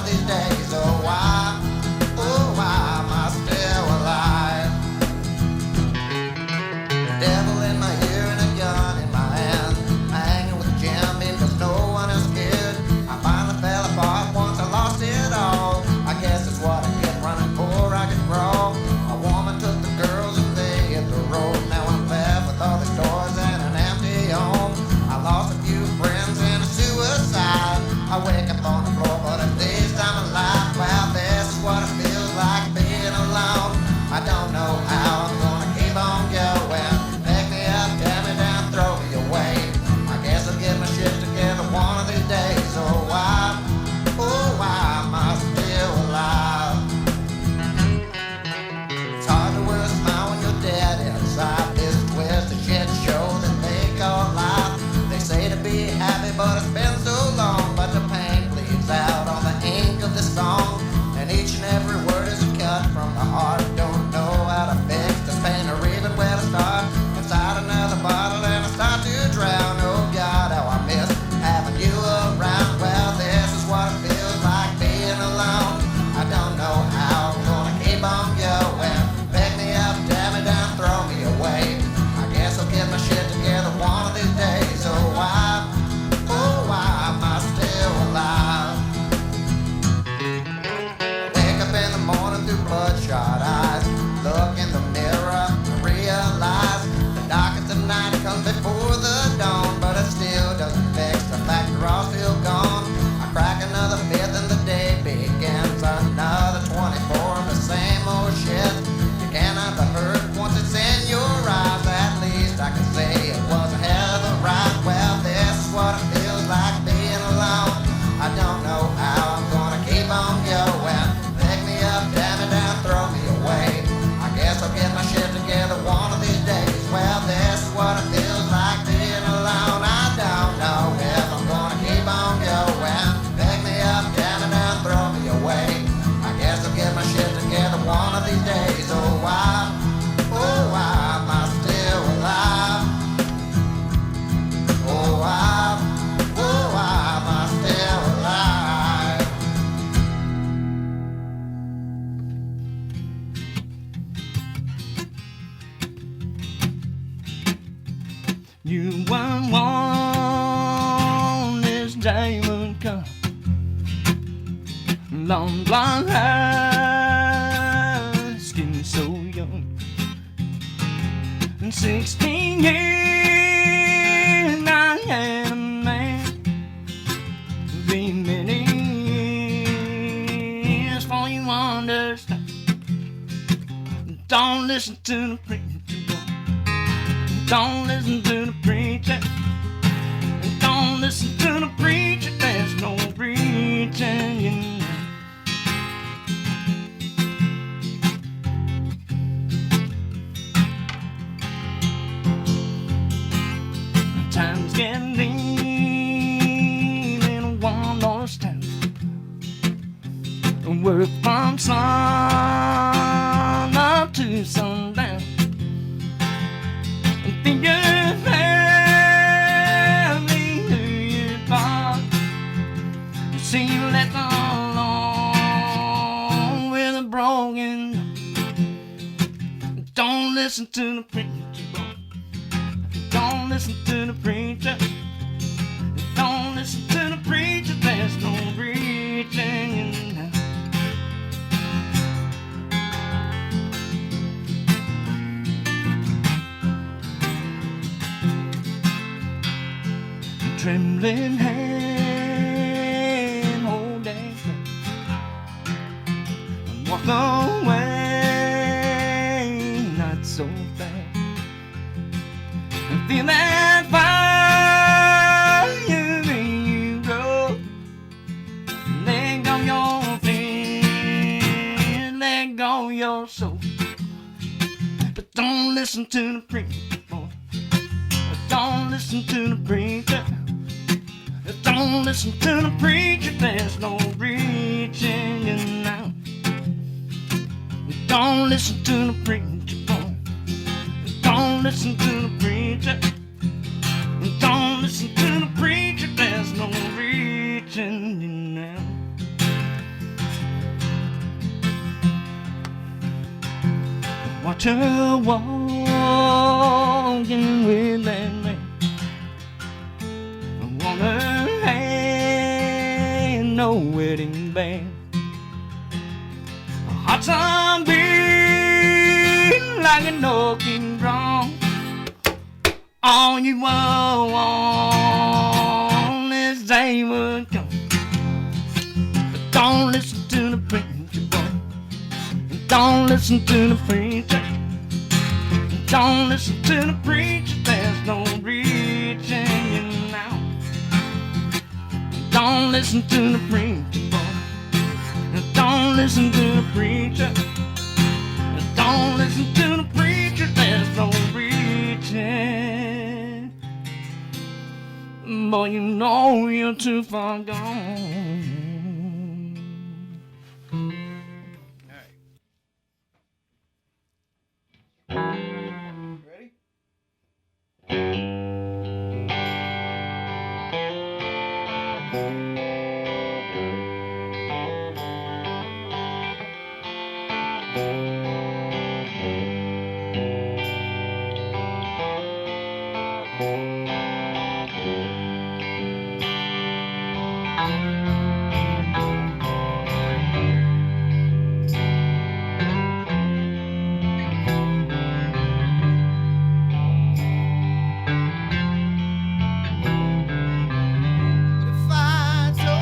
day would come. Long blonde hair, skin so young. And 16 years I had a man. Be many years for you understand. Don't listen to the preacher, boy. Don't listen to the preacher. Don't listen to the preacher. There's no preaching, you know. Times get lean in a one-horse town. Work from sun up to sundown. And think your family who you bought. See you left alone with a broken. Don't listen to the preacher, boy. Don't listen to the preacher. Don't listen to the preacher. There's no preaching in the house. Trembling hand, hold that hand, and walk away, not so fast. And feel that fire in you grow. Let go your fear, let go your soul. But don't listen to the preacher, boy. Don't listen to the preacher. Don't listen to the preacher. There's no preaching you now. Don't listen to the preacher, boy. Don't listen to the preacher. Don't listen to the preacher. There's no preaching you now. Watch her walking with that man. I want her hand, no wedding band. Her heart's on beat like an organ drum. All you want is day would come. But don't listen to the preacher, boy. Don't listen to the preacher. Don't listen to the preacher. There's no preaching you now. Don't listen to the preacher, boy. Don't listen to the preacher. Don't listen to the preacher. There's no preaching. Boy, you know you're too far gone. If I told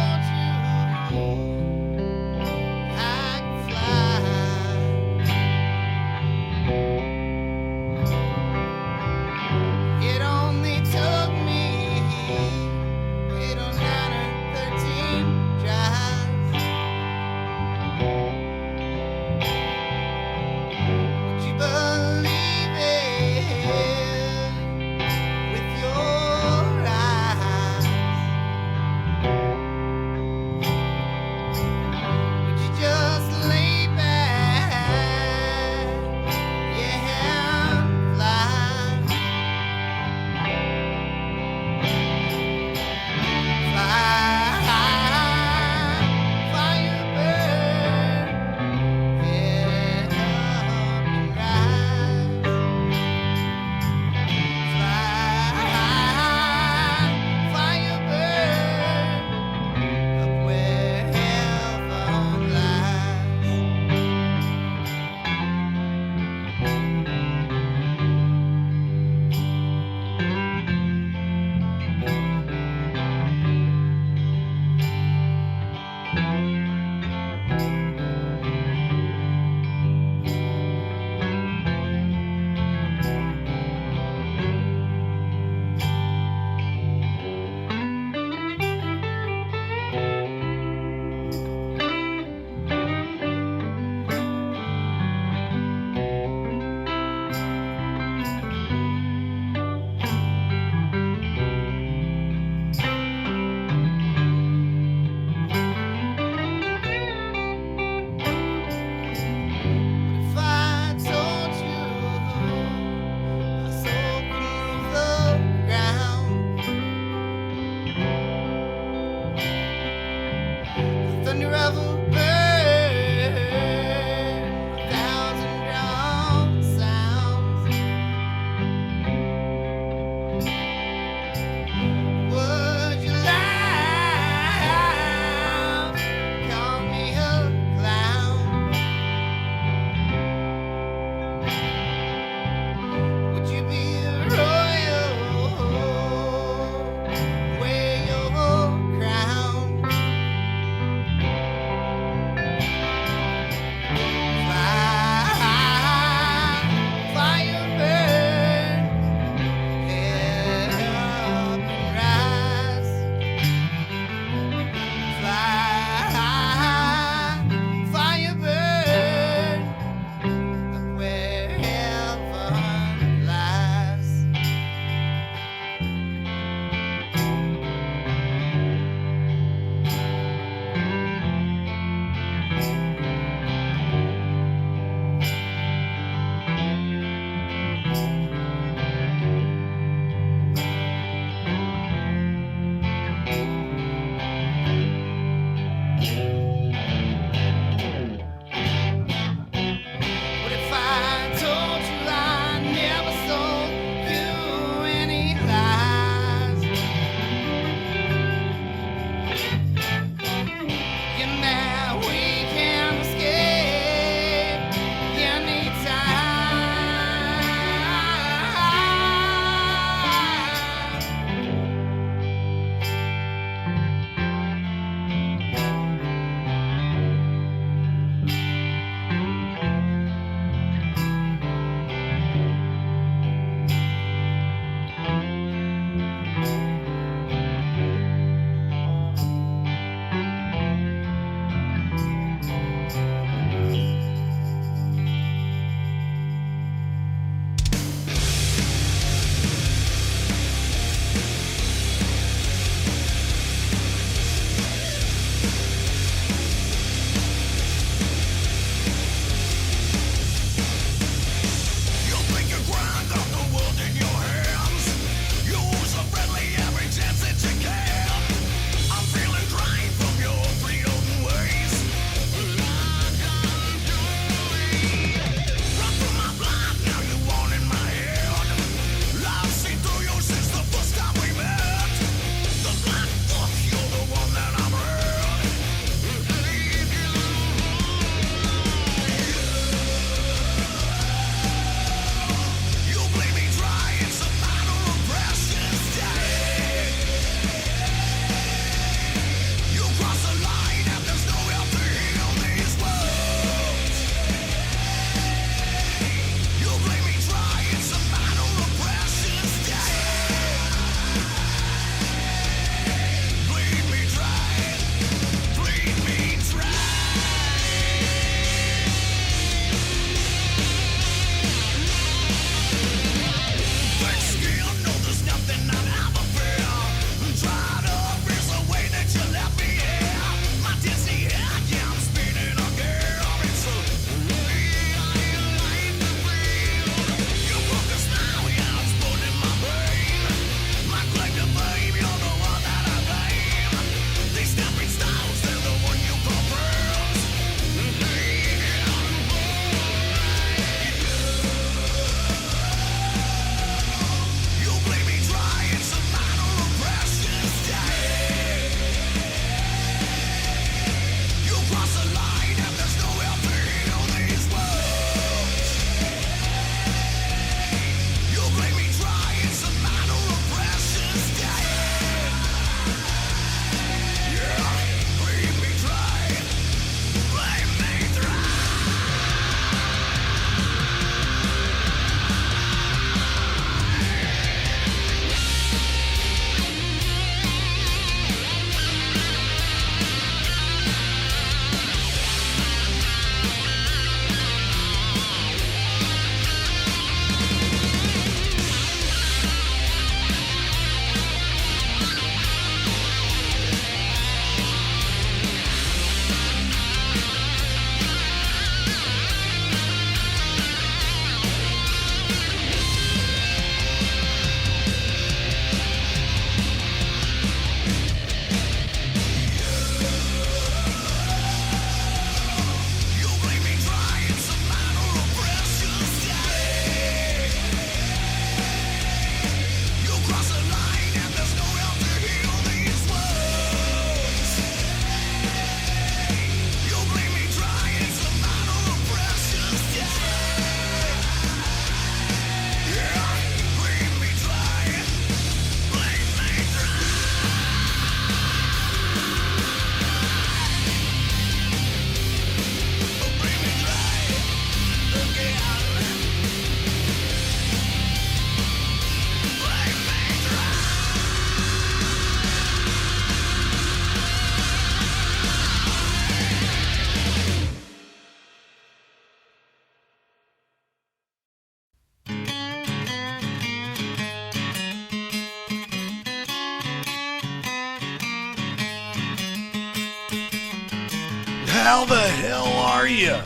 how the hell are you?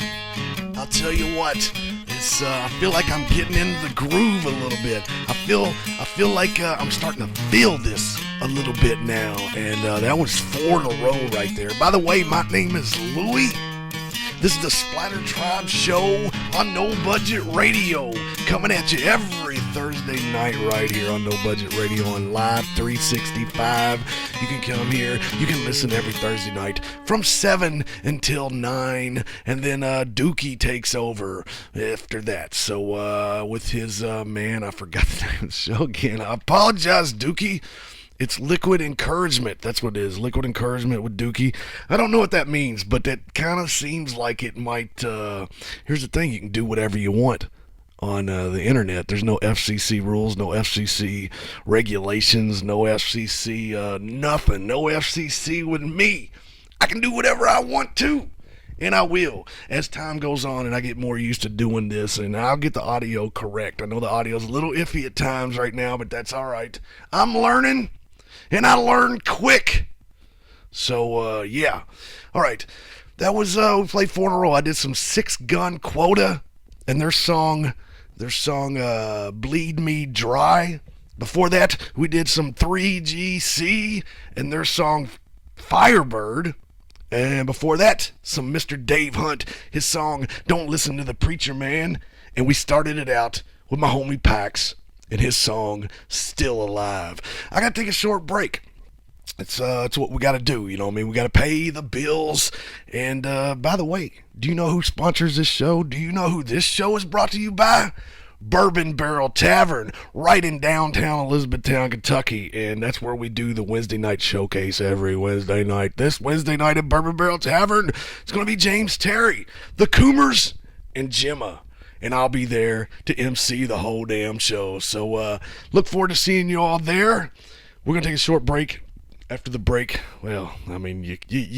I'll tell you what, it's I feel like I'm getting into the groove a little bit. I feel like I'm starting to feel this a little bit now, and that was 4 in a row right there. By the way, my name is Luie. This is the SplatterTribe show on No Budget Radio, coming at you every Thursday night right here on No Budget Radio on Live 365. You can come here. You can listen every Thursday night from 7 until 9, and then Dookie takes over after that. So with his, man, I forgot the name of the show again. I apologize, Dookie. It's Liquid Encouragement. That's what it is. Liquid Encouragement with Dookie. I don't know what that means, but that kind of seems like it might. Here's the thing. You can do whatever you want on the internet. There's no FCC rules, no FCC regulations, no FCC nothing. No FCC with me. I can do whatever I want to. And I will, as time goes on and I get more used to doing this, and I'll get the audio correct. I know the audio's a little iffy at times right now, but that's all right. I'm learning. And I learned quick. So, yeah. All right. That was, we played 4 in a row. I did some 6 Gun Quota and their song, Bleed Me Dry. Before that, we did some 3GC and their song, Firebird. And before that, some Mr. Dave Hunt, his song, Don't Listen to the Preacher Man. And we started it out with my homie Pax and his song, Still Alive. I got to take a short break. It's what we got to do, you know what I mean? We got to pay the bills. And by the way, do you know who sponsors this show? Do you know who this show is brought to you by? Bourbon Barrel Tavern, right in downtown Elizabethtown, Kentucky. And that's where we do the Wednesday night showcase every Wednesday night. This Wednesday night at Bourbon Barrel Tavern, it's going to be James Terry, the Coomers, and Gemma. And I'll be there to MC the whole damn show. So look forward to seeing you all there. We're going to take a short break. After the break, well, I mean, you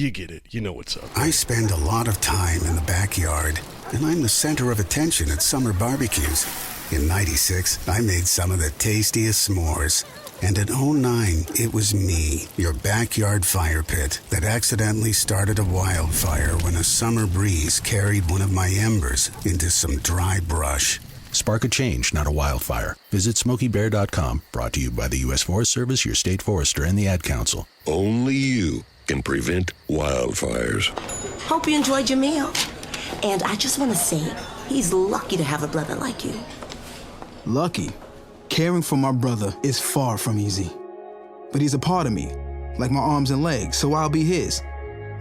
get it. You know what's up. I spend a lot of time in the backyard, and I'm the center of attention at summer barbecues. In '96, I made some of the tastiest s'mores. And in '09, it was me, your backyard fire pit, that accidentally started a wildfire when a summer breeze carried one of my embers into some dry brush. Spark a change, not a wildfire. Visit SmokeyBear.com, brought to you by the U.S. Forest Service, your state forester, and the Ad Council. Only you can prevent wildfires. Hope you enjoyed your meal. And I just want to say, he's lucky to have a brother like you. Lucky? Caring for my brother is far from easy. But he's a part of me, like my arms and legs, so I'll be his.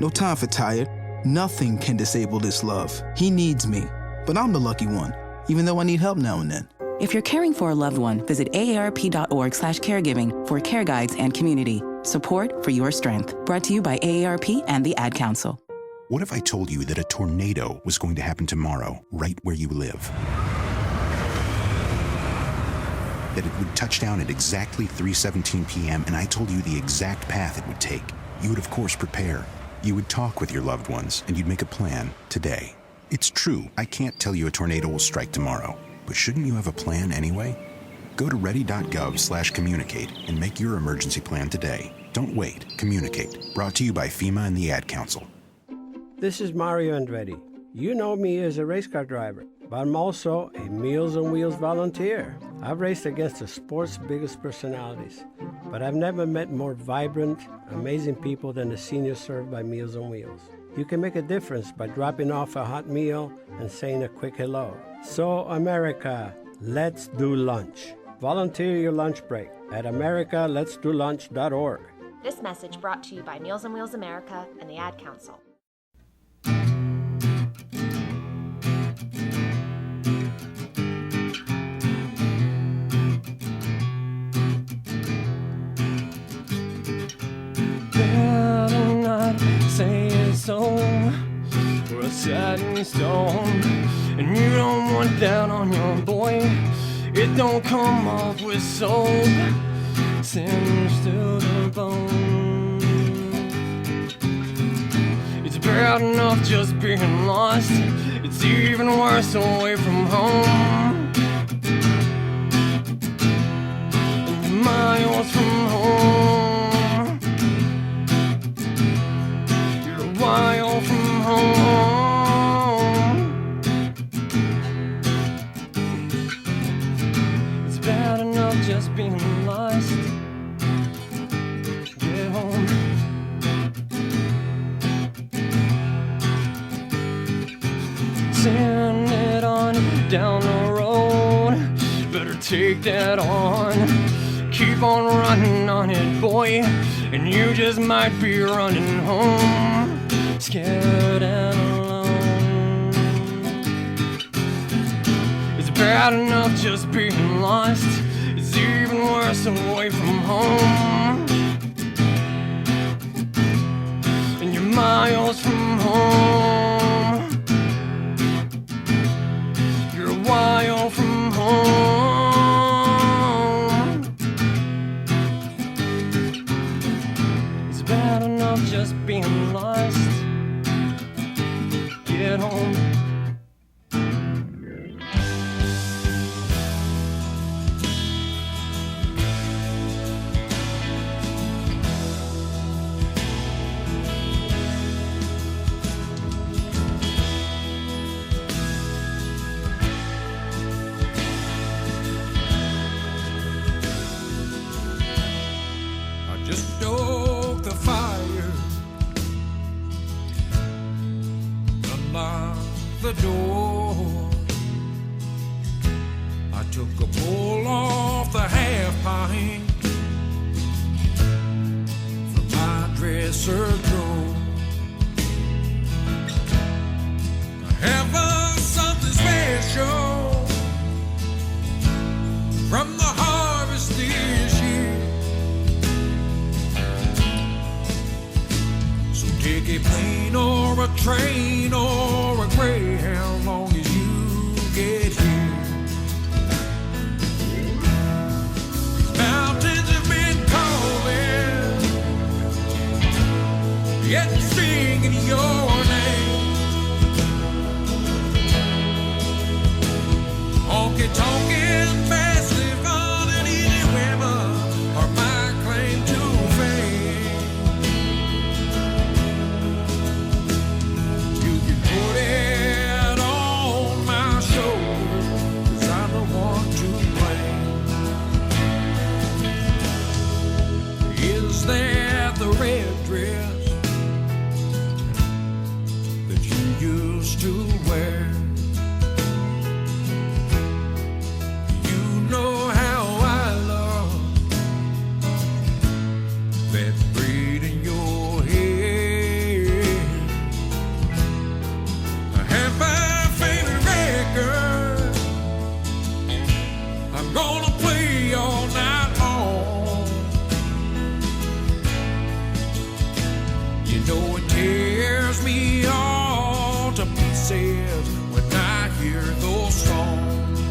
No time for tired. Nothing can disable this love. He needs me, but I'm the lucky one, even though I need help now and then. If you're caring for a loved one, visit aarp.org/caregiving for care guides and community. Support for your strength. Brought to you by AARP and the Ad Council. What if I told you that a tornado was going to happen tomorrow, right where you live? That it would touch down at exactly 3:17 p.m., and I told you the exact path it would take. You would, of course, prepare. You would talk with your loved ones, and you'd make a plan today. It's true, I can't tell you a tornado will strike tomorrow, but shouldn't you have a plan anyway? Go to ready.gov/communicate and make your emergency plan today. Don't wait. Communicate. Brought to you by FEMA and the Ad Council. This is Mario Andretti. You know me as a race car driver, but I'm also a Meals on Wheels volunteer. I've raced against the sport's biggest personalities, but I've never met more vibrant, amazing people than the seniors served by Meals on Wheels. You can make a difference by dropping off a hot meal and saying a quick hello. So, America, let's do lunch. Volunteer your lunch break at americaletsdolunch.org. This message brought to you by Meals on Wheels America and the Ad Council. Better not say it's home or a setting stone, and you don't want down on your boy. It don't come off with soap, singed to the bone. It's bad enough just being lost. It's even worse away from home. And miles from home. You're a while from home. send it on down the road. Better take that on. Keep on running on it, boy, and you just might be running home, scared and alone. It's bad enough just being lost. It's even worse away from home. And you're miles from home. You're a while from home. It's bad enough just being lost. Get home. Stoke the fire, unlock the door. I took a pull off the half pint from my dresser drawer. I have something special from the harvest this year. Take a plane or a train or a Greyhound, long as you get here. These mountains have been calling, yet singing your name. Honky tonkin', fastly fun and easy women are my claim to fame. Put it on my shoulder, 'cause I'm the one to blame. Is that the red dress that you used to wear? You know how I love that braid in your hair. I have my favorite record I'm gonna play all night long. You know it tears me all to pieces when I hear those songs.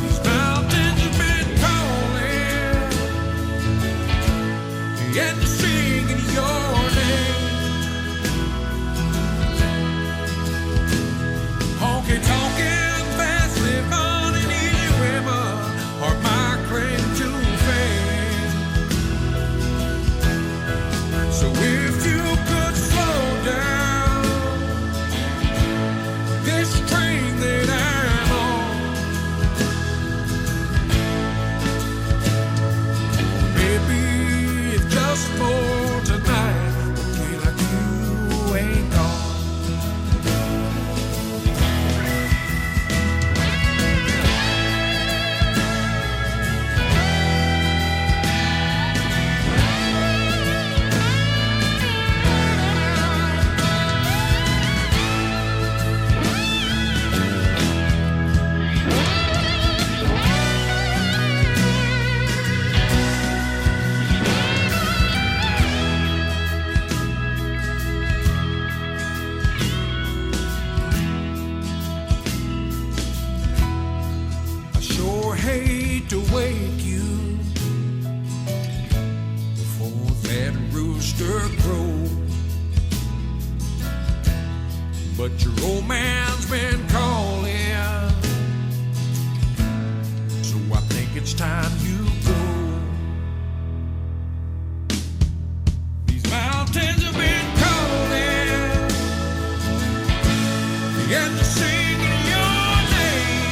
These mountains have been calling, yet singing your name. Honky tonkin', fastly fun and easy women are my claim to fame. So if you could slow down this train that I'm on, maybe if just for tonight, I'll feel like you ain't gone. I sure hate to wake you before that rooster crows, but your old man's been calling, so I think it's time you go. These mountains have been calling, and they're singing your name.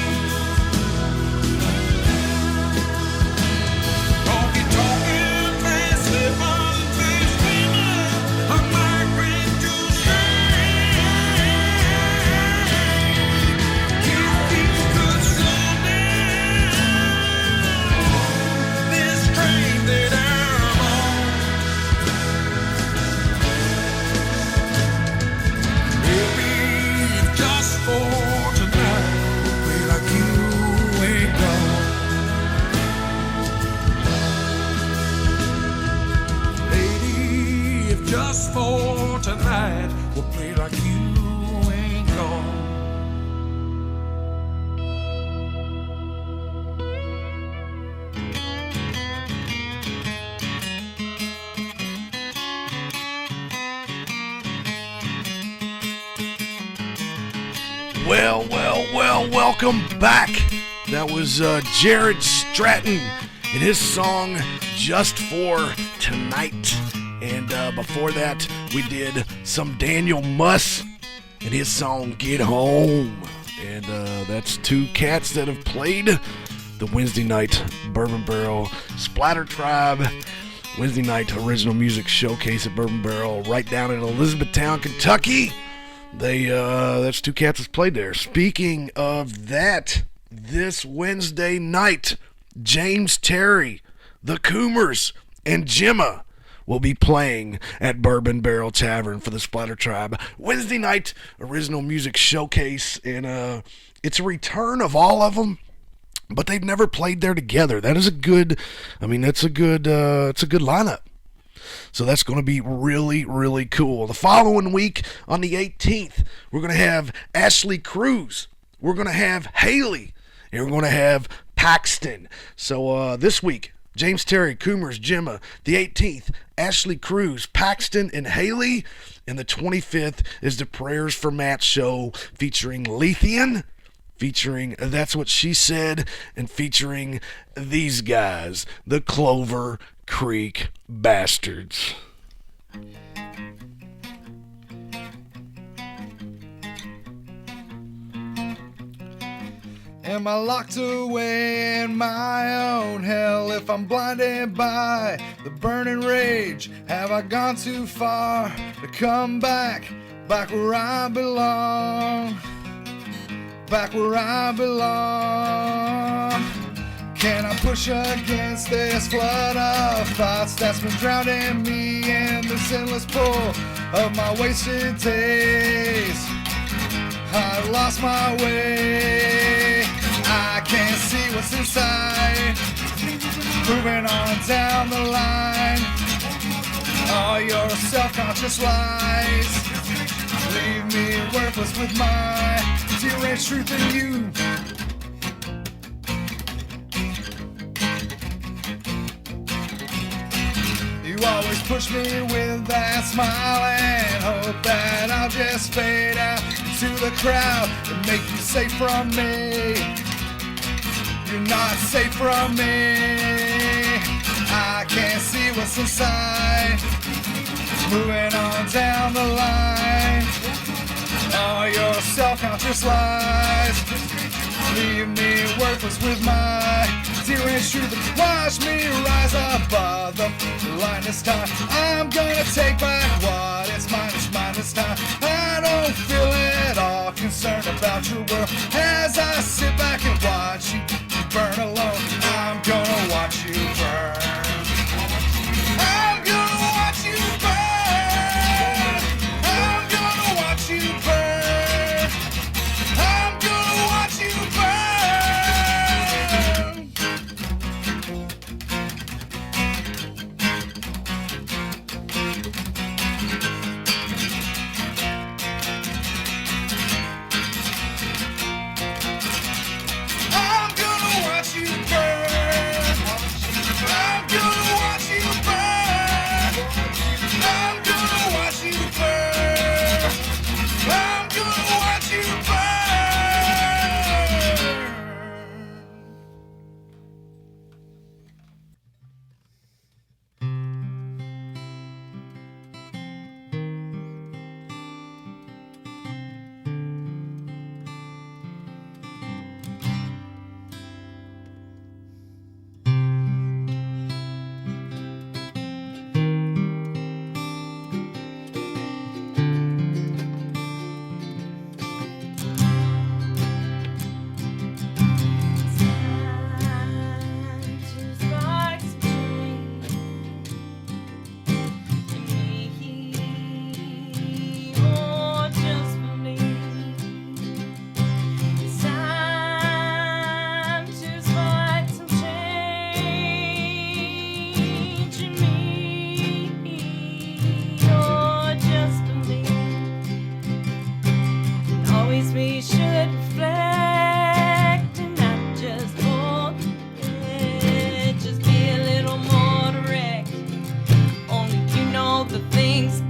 Honky tonkin', fastly fun, face women are my claim to fame. for tonight. We'll play like you ain't gone. Well, welcome back. That was Jared Stratton and his song, Just For Tonight. And before that, we did some Daniel Muss and his song, Get Home. And that's two cats that have played the Wednesday night Bourbon Barrel SplatterTribe Wednesday night original music showcase at Bourbon Barrel right down in Elizabethtown, Kentucky. That's two cats that's played there. Speaking of that, this Wednesday night, James Terry, the Coomers, and Gemma will be playing at Bourbon Barrel Tavern for the SplatterTribe Wednesday night original music showcase, and it's a return of all of them, but they've never played there together. That is a good lineup. So that's going to be really, really cool. The following week, on the 18th, we're going to have Ashley Cruz. We're going to have Haley. And we're going to have Paxton. So this week, James Terry, Coomers, Gemma. The 18th, Ashley Cruz, Paxton, and Haley. And the 25th is the Prayers for Matt show featuring Lethian, featuring That's What She Said, and featuring these guys, the Clover Creek Bastards. Am I locked away in my own hell? If I'm blinded by the burning rage, have I gone too far to come back where I belong? Back where I belong. Can I push against this flood of thoughts that's been drowning me in this endless pool of my wasted days? I lost my way. I can't see what's inside. Moving on down the line. All your self-conscious lies leave me worthless with my deranged truth in you. You always push me with that smile and hope that I'll just fade out into the crowd and make you safe from me. You're not safe from me. I can't see what's inside. Moving on down the line. All your self-conscious lies leave me worthless with my deranged truth. Watch me rise above the line this time. I'm gonna take back what is mine this time. I don't feel at all concerned about your world as I sit back and watch you burn alone. I'm gonna watch you burn. I'm gonna watch you burn. I'm gonna watch you burn. I'm gonna watch you burn. I'm gonna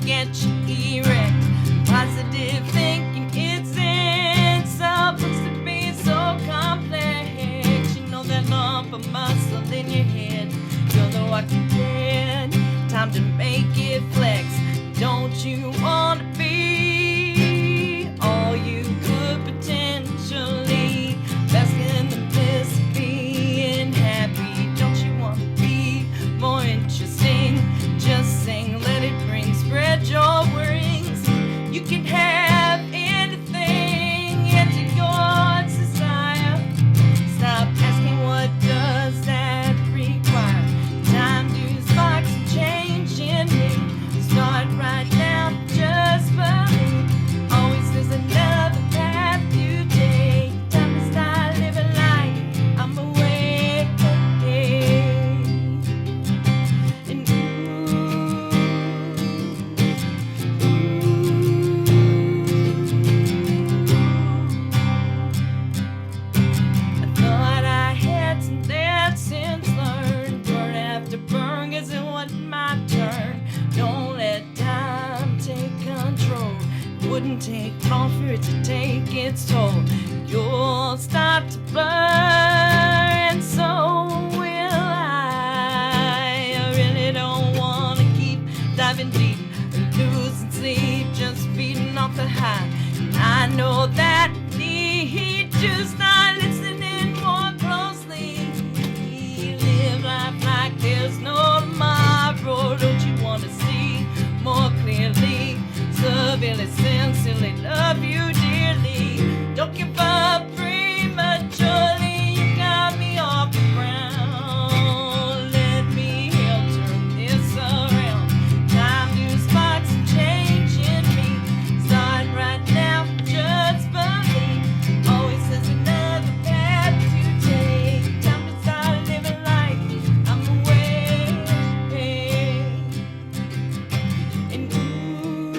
get you erect. Positive thinking isn't supposed to be so complex. You know that lump of muscle in your head, you're the walking dead. Time to make it flex. Don't you wanna be all you could potentially? Bask in the bliss of being happy. Don't you wanna be more interesting? Just sing, let it ring, spread your wings. You can have anything into your desire. Stop asking what does that require. Time to spark some change in me. Start right now, just believe. Always there's another path you take. Time to start living life. I'm away. And I thought I had some lessons learned. Burn after burn, guess it wasn't my turn. Don't let time take control. Wouldn't take long for it to take its toll. You'll start to blur, and so will I. I really don't wanna keep diving deep, losing sleep, just feeding off the high. And I know that need to start listening more closely. Live life like there's no tomorrow. Don't you wanna see more clearly? Severely, sincerely love you dearly. Don't give up prematurely. You got me off the ground. Let me help turn this around. Time to spark some change in me. Start right now, just believe. Always there's another path to take. Time to start living life. I'm away. And ooh.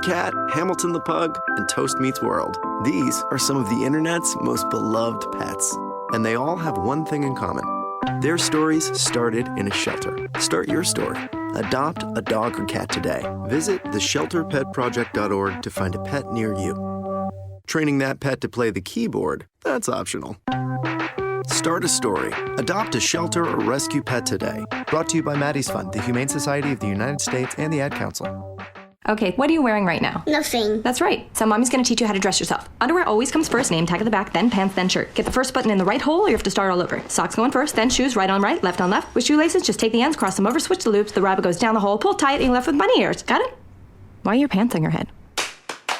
Cat, Hamilton the Pug, and Toast Meets World. These are some of the internet's most beloved pets. And they all have one thing in common. Their stories started in a shelter. Start your story. Adopt a dog or cat today. Visit theshelterpetproject.org to find a pet near you. Training that pet to play the keyboard, that's optional. Start a story. Adopt a shelter or rescue pet today. Brought to you by Maddie's Fund, the Humane Society of the United States, and the Ad Council. Okay, what are you wearing right now? Nothing. That's right. So mommy's gonna teach you how to dress yourself. Underwear always comes first, name tag at the back, then pants, then shirt. Get the first button in the right hole or you have to start all over. Socks going first, then shoes, right on right, left on left. With shoelaces, just take the ends, cross them over, switch the loops, the rabbit goes down the hole, pull tight, and you're left with bunny ears. Got it? Why are your pants on your head?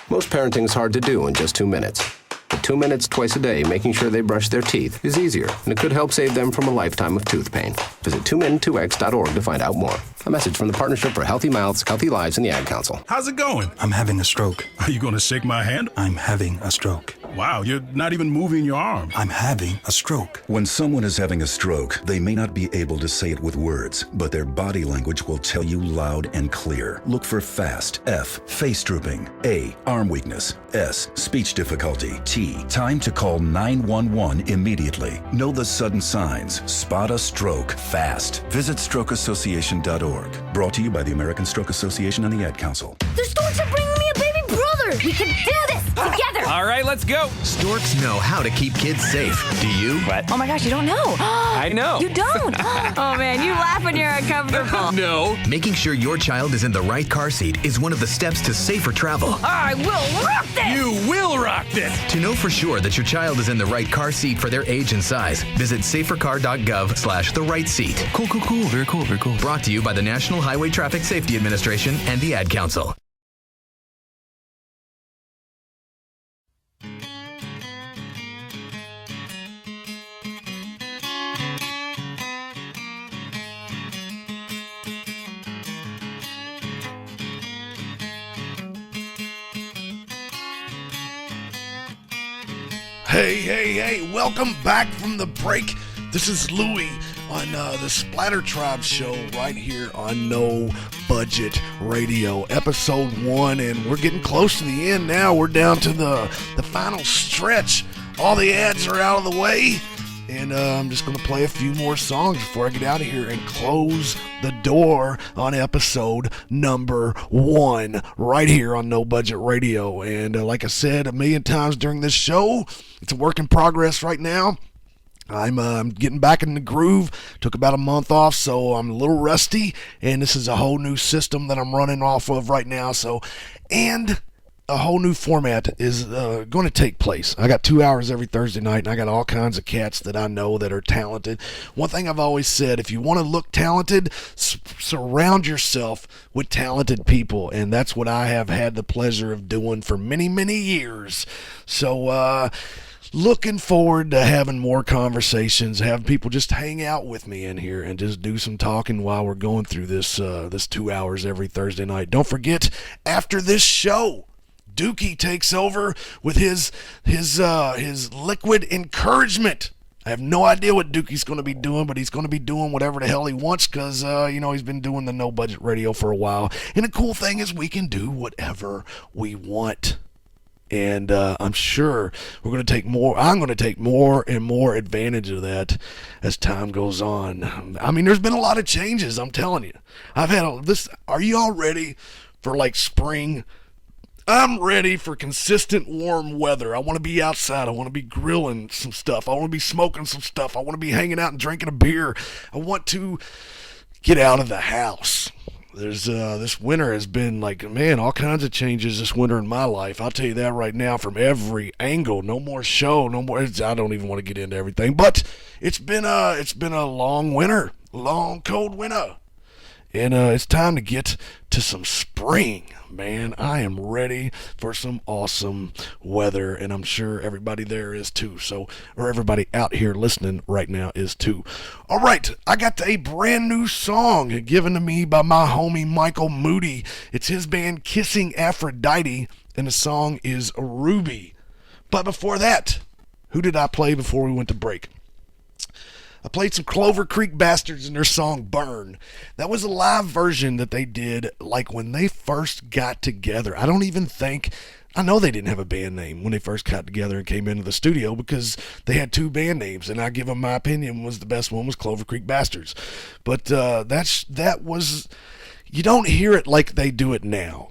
Most parenting's hard to do in just 2 minutes. But 2 minutes twice a day making sure they brush their teeth is easier, and it could help save them from a lifetime of tooth pain. Visit 2min2x.org to find out more. A message from the Partnership for Healthy Mouths, Healthy Lives, and the Ad Council. How's it going? I'm having a stroke. Are you going to shake my hand? I'm having a stroke. Wow, you're not even moving your arm. I'm having a stroke. When someone is having a stroke, they may not be able to say it with words, but their body language will tell you loud and clear. Look for FAST. F, face drooping. A, arm weakness. S, speech difficulty. T, time to call 911 immediately. Know the sudden signs. Spot a stroke fast. Visit strokeassociation.org. Brought to you by the American Stroke Association and the Ad Council. The storks are bringing me a baby brother! We can do this together! All right, let's go. Storks know how to keep kids safe. Do you? What? Oh my gosh, you don't know. I know. You don't? Oh man, you laugh when you're uncomfortable. No. Making sure your child is in the right car seat is one of the steps to safer travel. I will rock this! You will rock this! To know for sure that your child is in the right car seat for their age and size, visit safercar.gov/the right seat. Cool. Very cool. Brought to you by the National Highway Traffic Safety Administration and the Ad Council. Hey, welcome back from the break. This is Luie on the SplatterTribe show right here on No Budget Radio, episode 1, and we're getting close to the end now. We're down to the final stretch. All the ads are out of the way, and I'm just going to play a few more songs before I get out of here and close the door on episode number 1 right here on No Budget Radio. And like I said a million times during this show, it's a work in progress right now. I'm getting back in the groove. Took about a month off, so I'm a little rusty, and this is a whole new system that I'm running off of right now. And a whole new format is going to take place. I got 2 hours every Thursday night, and I got all kinds of cats that I know that are talented. One thing I've always said, if you want to look talented, surround yourself with talented people, and that's what I have had the pleasure of doing for many, many years. So, looking forward to having more conversations, have people just hang out with me in here and just do some talking while we're going through this 2 hours every Thursday night. Don't forget, after this show, Dookie takes over with his liquid encouragement. I have no idea what Dookie's going to be doing, but he's going to be doing whatever the hell he wants because, he's been doing the No Budget Radio for a while. And the cool thing is we can do whatever we want. And I'm sure I'm going to take more and more advantage of that as time goes on. I mean, there's been a lot of changes, I'm telling you. Are you all ready for like spring? I'm ready for consistent warm weather. I want to be outside. I want to be grilling some stuff. I want to be smoking some stuff. I want to be hanging out and drinking a beer. I want to get out of the house. This winter has been all kinds of changes this winter in my life. I'll tell you that right now from every angle. No more show, no more. I don't even want to get into everything, but it's been a long winter, long cold winter, and it's time to get to some spring. Man, I am ready for some awesome weather, and I'm sure everybody there is too. Or everybody out here listening right now is too. All right, I got a brand new song given to me by my homie Michael Moody. It's his band Kissing Aphrodite, and the song is Ruby. But before that, who did I play before we went to break? I played some Clover Creek Bastards and their song Burn. That was a live version that they did like when they first got together. I know they didn't have a band name when they first got together and came into the studio because they had 2 band names, and I give them my opinion was the best one was Clover Creek Bastards. But that was, you don't hear it like they do it now.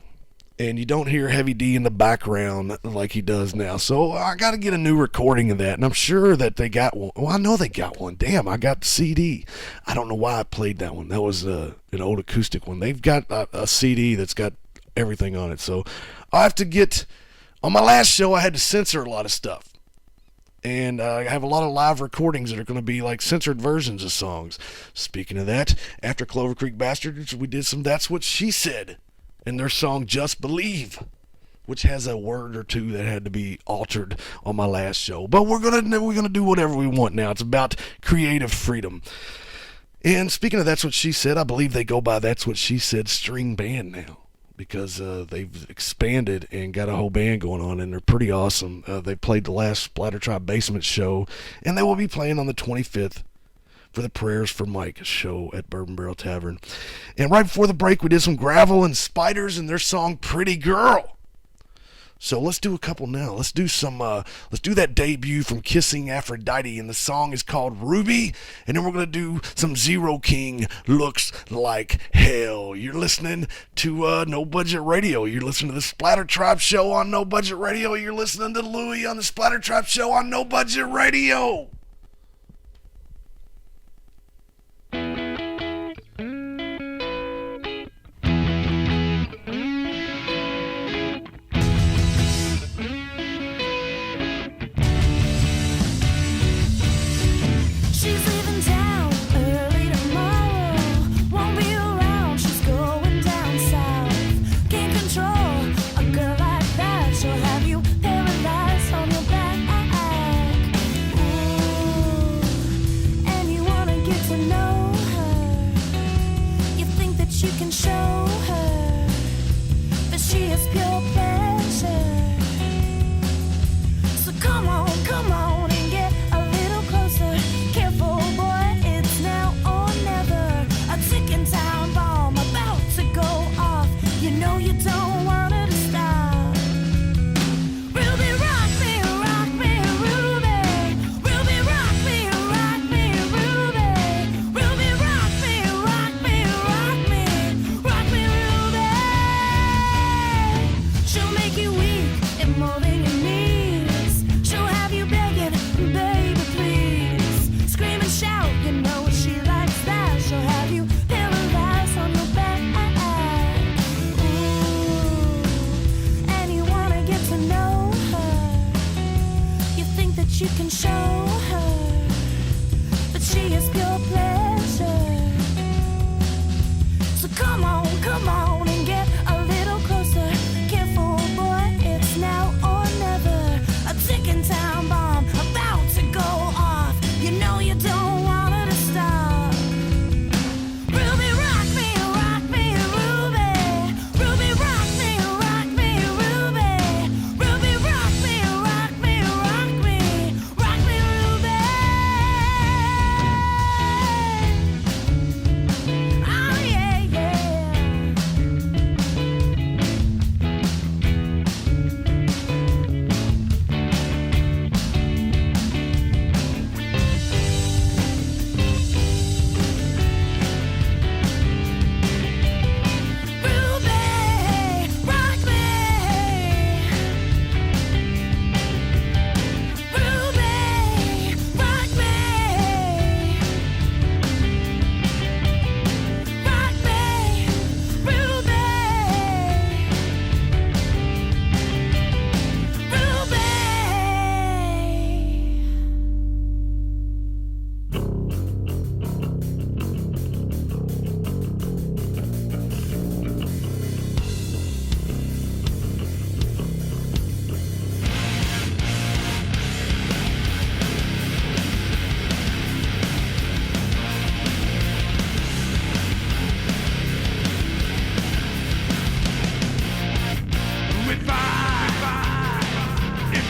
And you don't hear Heavy D in the background like he does now. So I got to get a new recording of that. And I'm sure that they got one. Well, I know they got one. Damn, I got the CD. I don't know why I played that one. That was an old acoustic one. They've got a CD that's got everything on it. So I have to get... On my last show, I had to censor a lot of stuff. And I have a lot of live recordings that are going to be like censored versions of songs. Speaking of that, after Clover Creek Bastards, we did some That's What She Said. And their song Just Believe, which has a word or two that had to be altered on my last show. But we're gonna do whatever we want now. It's about creative freedom. And speaking of That's What She Said, I believe they go by That's What She Said string band now, because they've expanded and got a whole band going on, and they're pretty awesome. They played the last SplatterTribe Basement show, and they will be playing on the 25th for the Prayers for Mike show at Bourbon Barrel Tavern. And right before the break, we did some Gravel and Spiders and their song Pretty Girl. So let's do a couple now. Let's do that debut from Kissing Aphrodite, and the song is called Ruby. And then we're going to do some Zero King, Looks Like Hell. You're listening to No Budget Radio. You're listening to the SplatterTribe show on No Budget Radio. You're listening to Luie on the SplatterTribe show on No Budget Radio.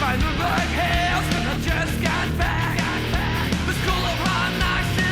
I look like hell, 'cause I just got back. The school of hard knocks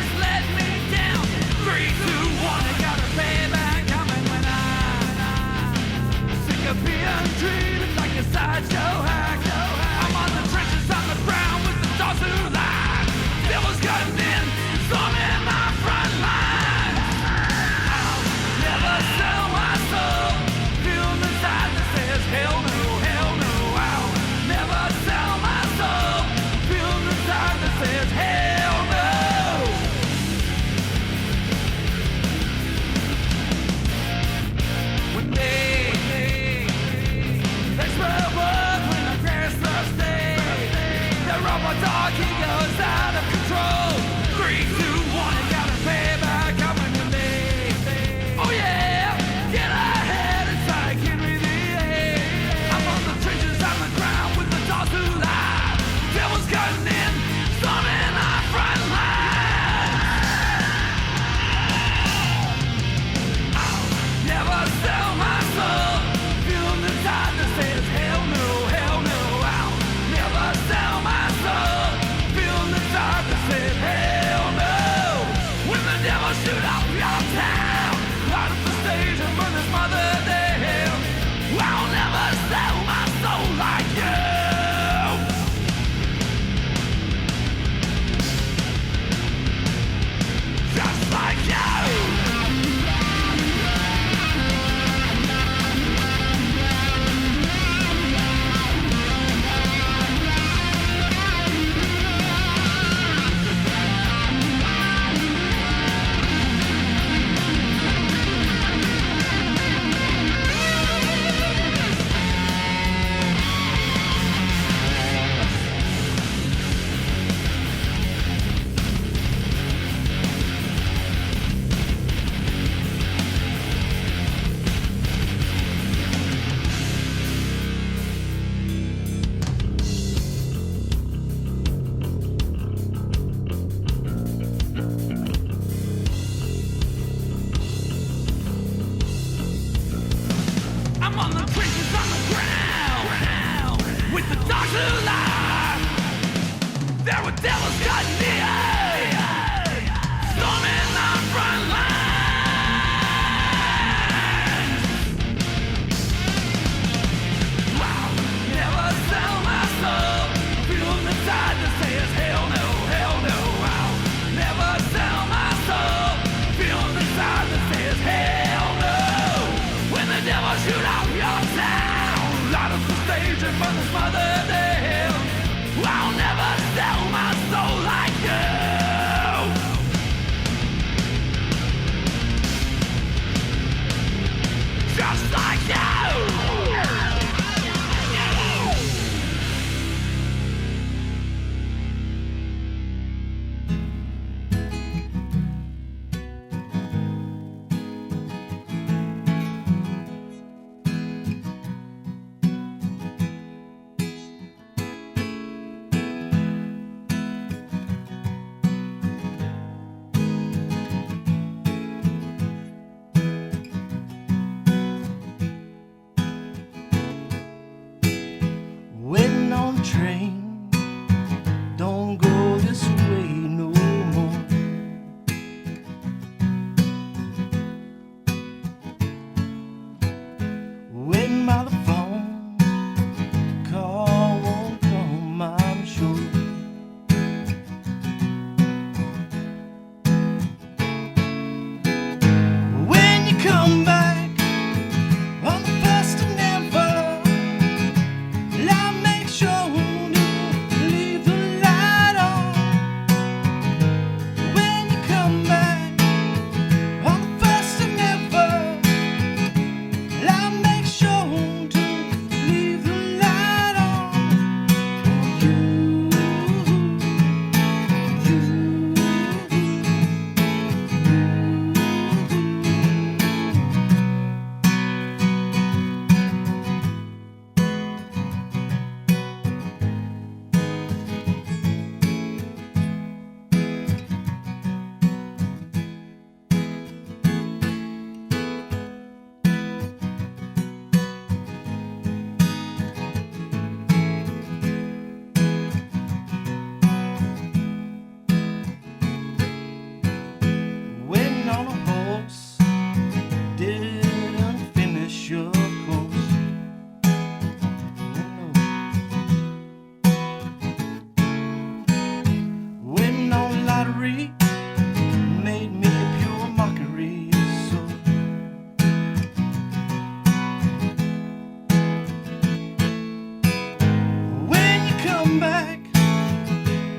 come back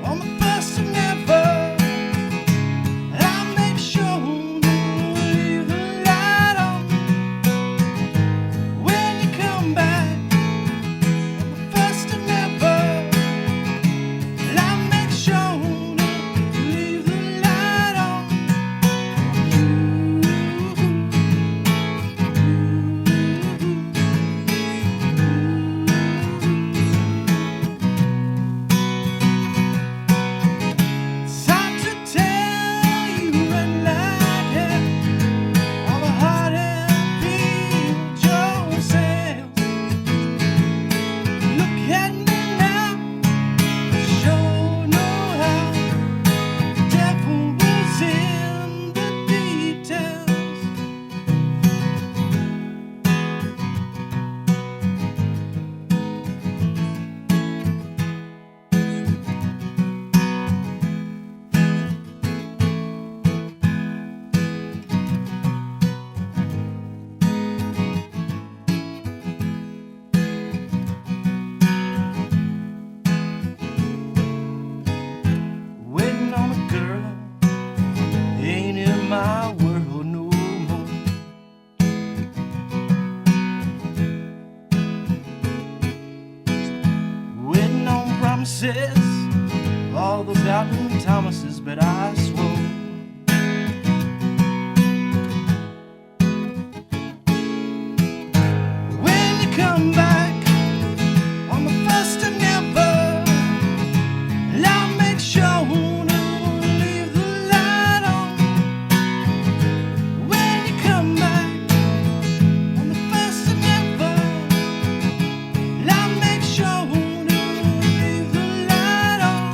on the first of never, I'll make sure to leave the light on. When you come back on the first of never, I'll make sure to leave the light on. It's hard to tell you when like it, all the heart and feel yourself. Look at me now, sure know how the devil was in the details. Waiting on a girl ain't in my world no more. Waiting on promises, all those doubting Thomases, but I swore. When you come back on the first of never, I'll make sure to leave the light on. When you come back on the first of never, I'll make sure to leave the light on.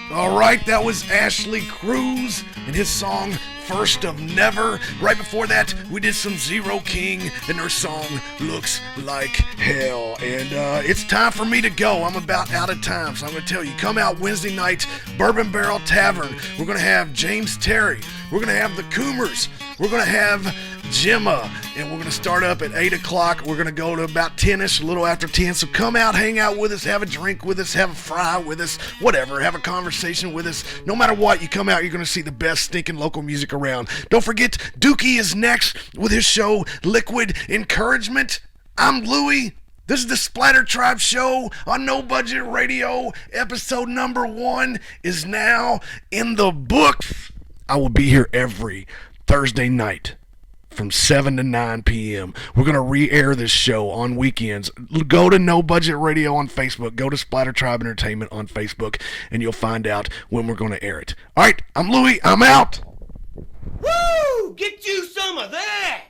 All right, that was Ashley Cruz and his song First of Never. Right before that, we did some Zero King and their song Looks Like Hell. And it's time for me to go. I'm about out of time, so I'm going to tell you, come out Wednesday night, Bourbon Barrel Tavern. We're going to have James Terry. We're going to have the Coomers. We're going to have Gemma, and we're going to start up at 8 o'clock. We're going to go to about 10ish, a little after 10. So come out, hang out with us, have a drink with us, have a fry with us, whatever, have a conversation with us. No matter what, you come out, you're going to see the best stinking local music around. Don't forget, Dookie is next with his show, Liquid Encouragement. I'm Luie. This is the SplatterTribe show on No Budget Radio. Episode number 1 is now in the books. I will be here every Thursday night from 7 to 9 p.m. We're going to re-air this show on weekends. Go to No Budget Radio on Facebook. Go to SplatterTribe Entertainment on Facebook, and you'll find out when we're going to air it. All right, I'm Luie. I'm out. Woo! Get you some of that!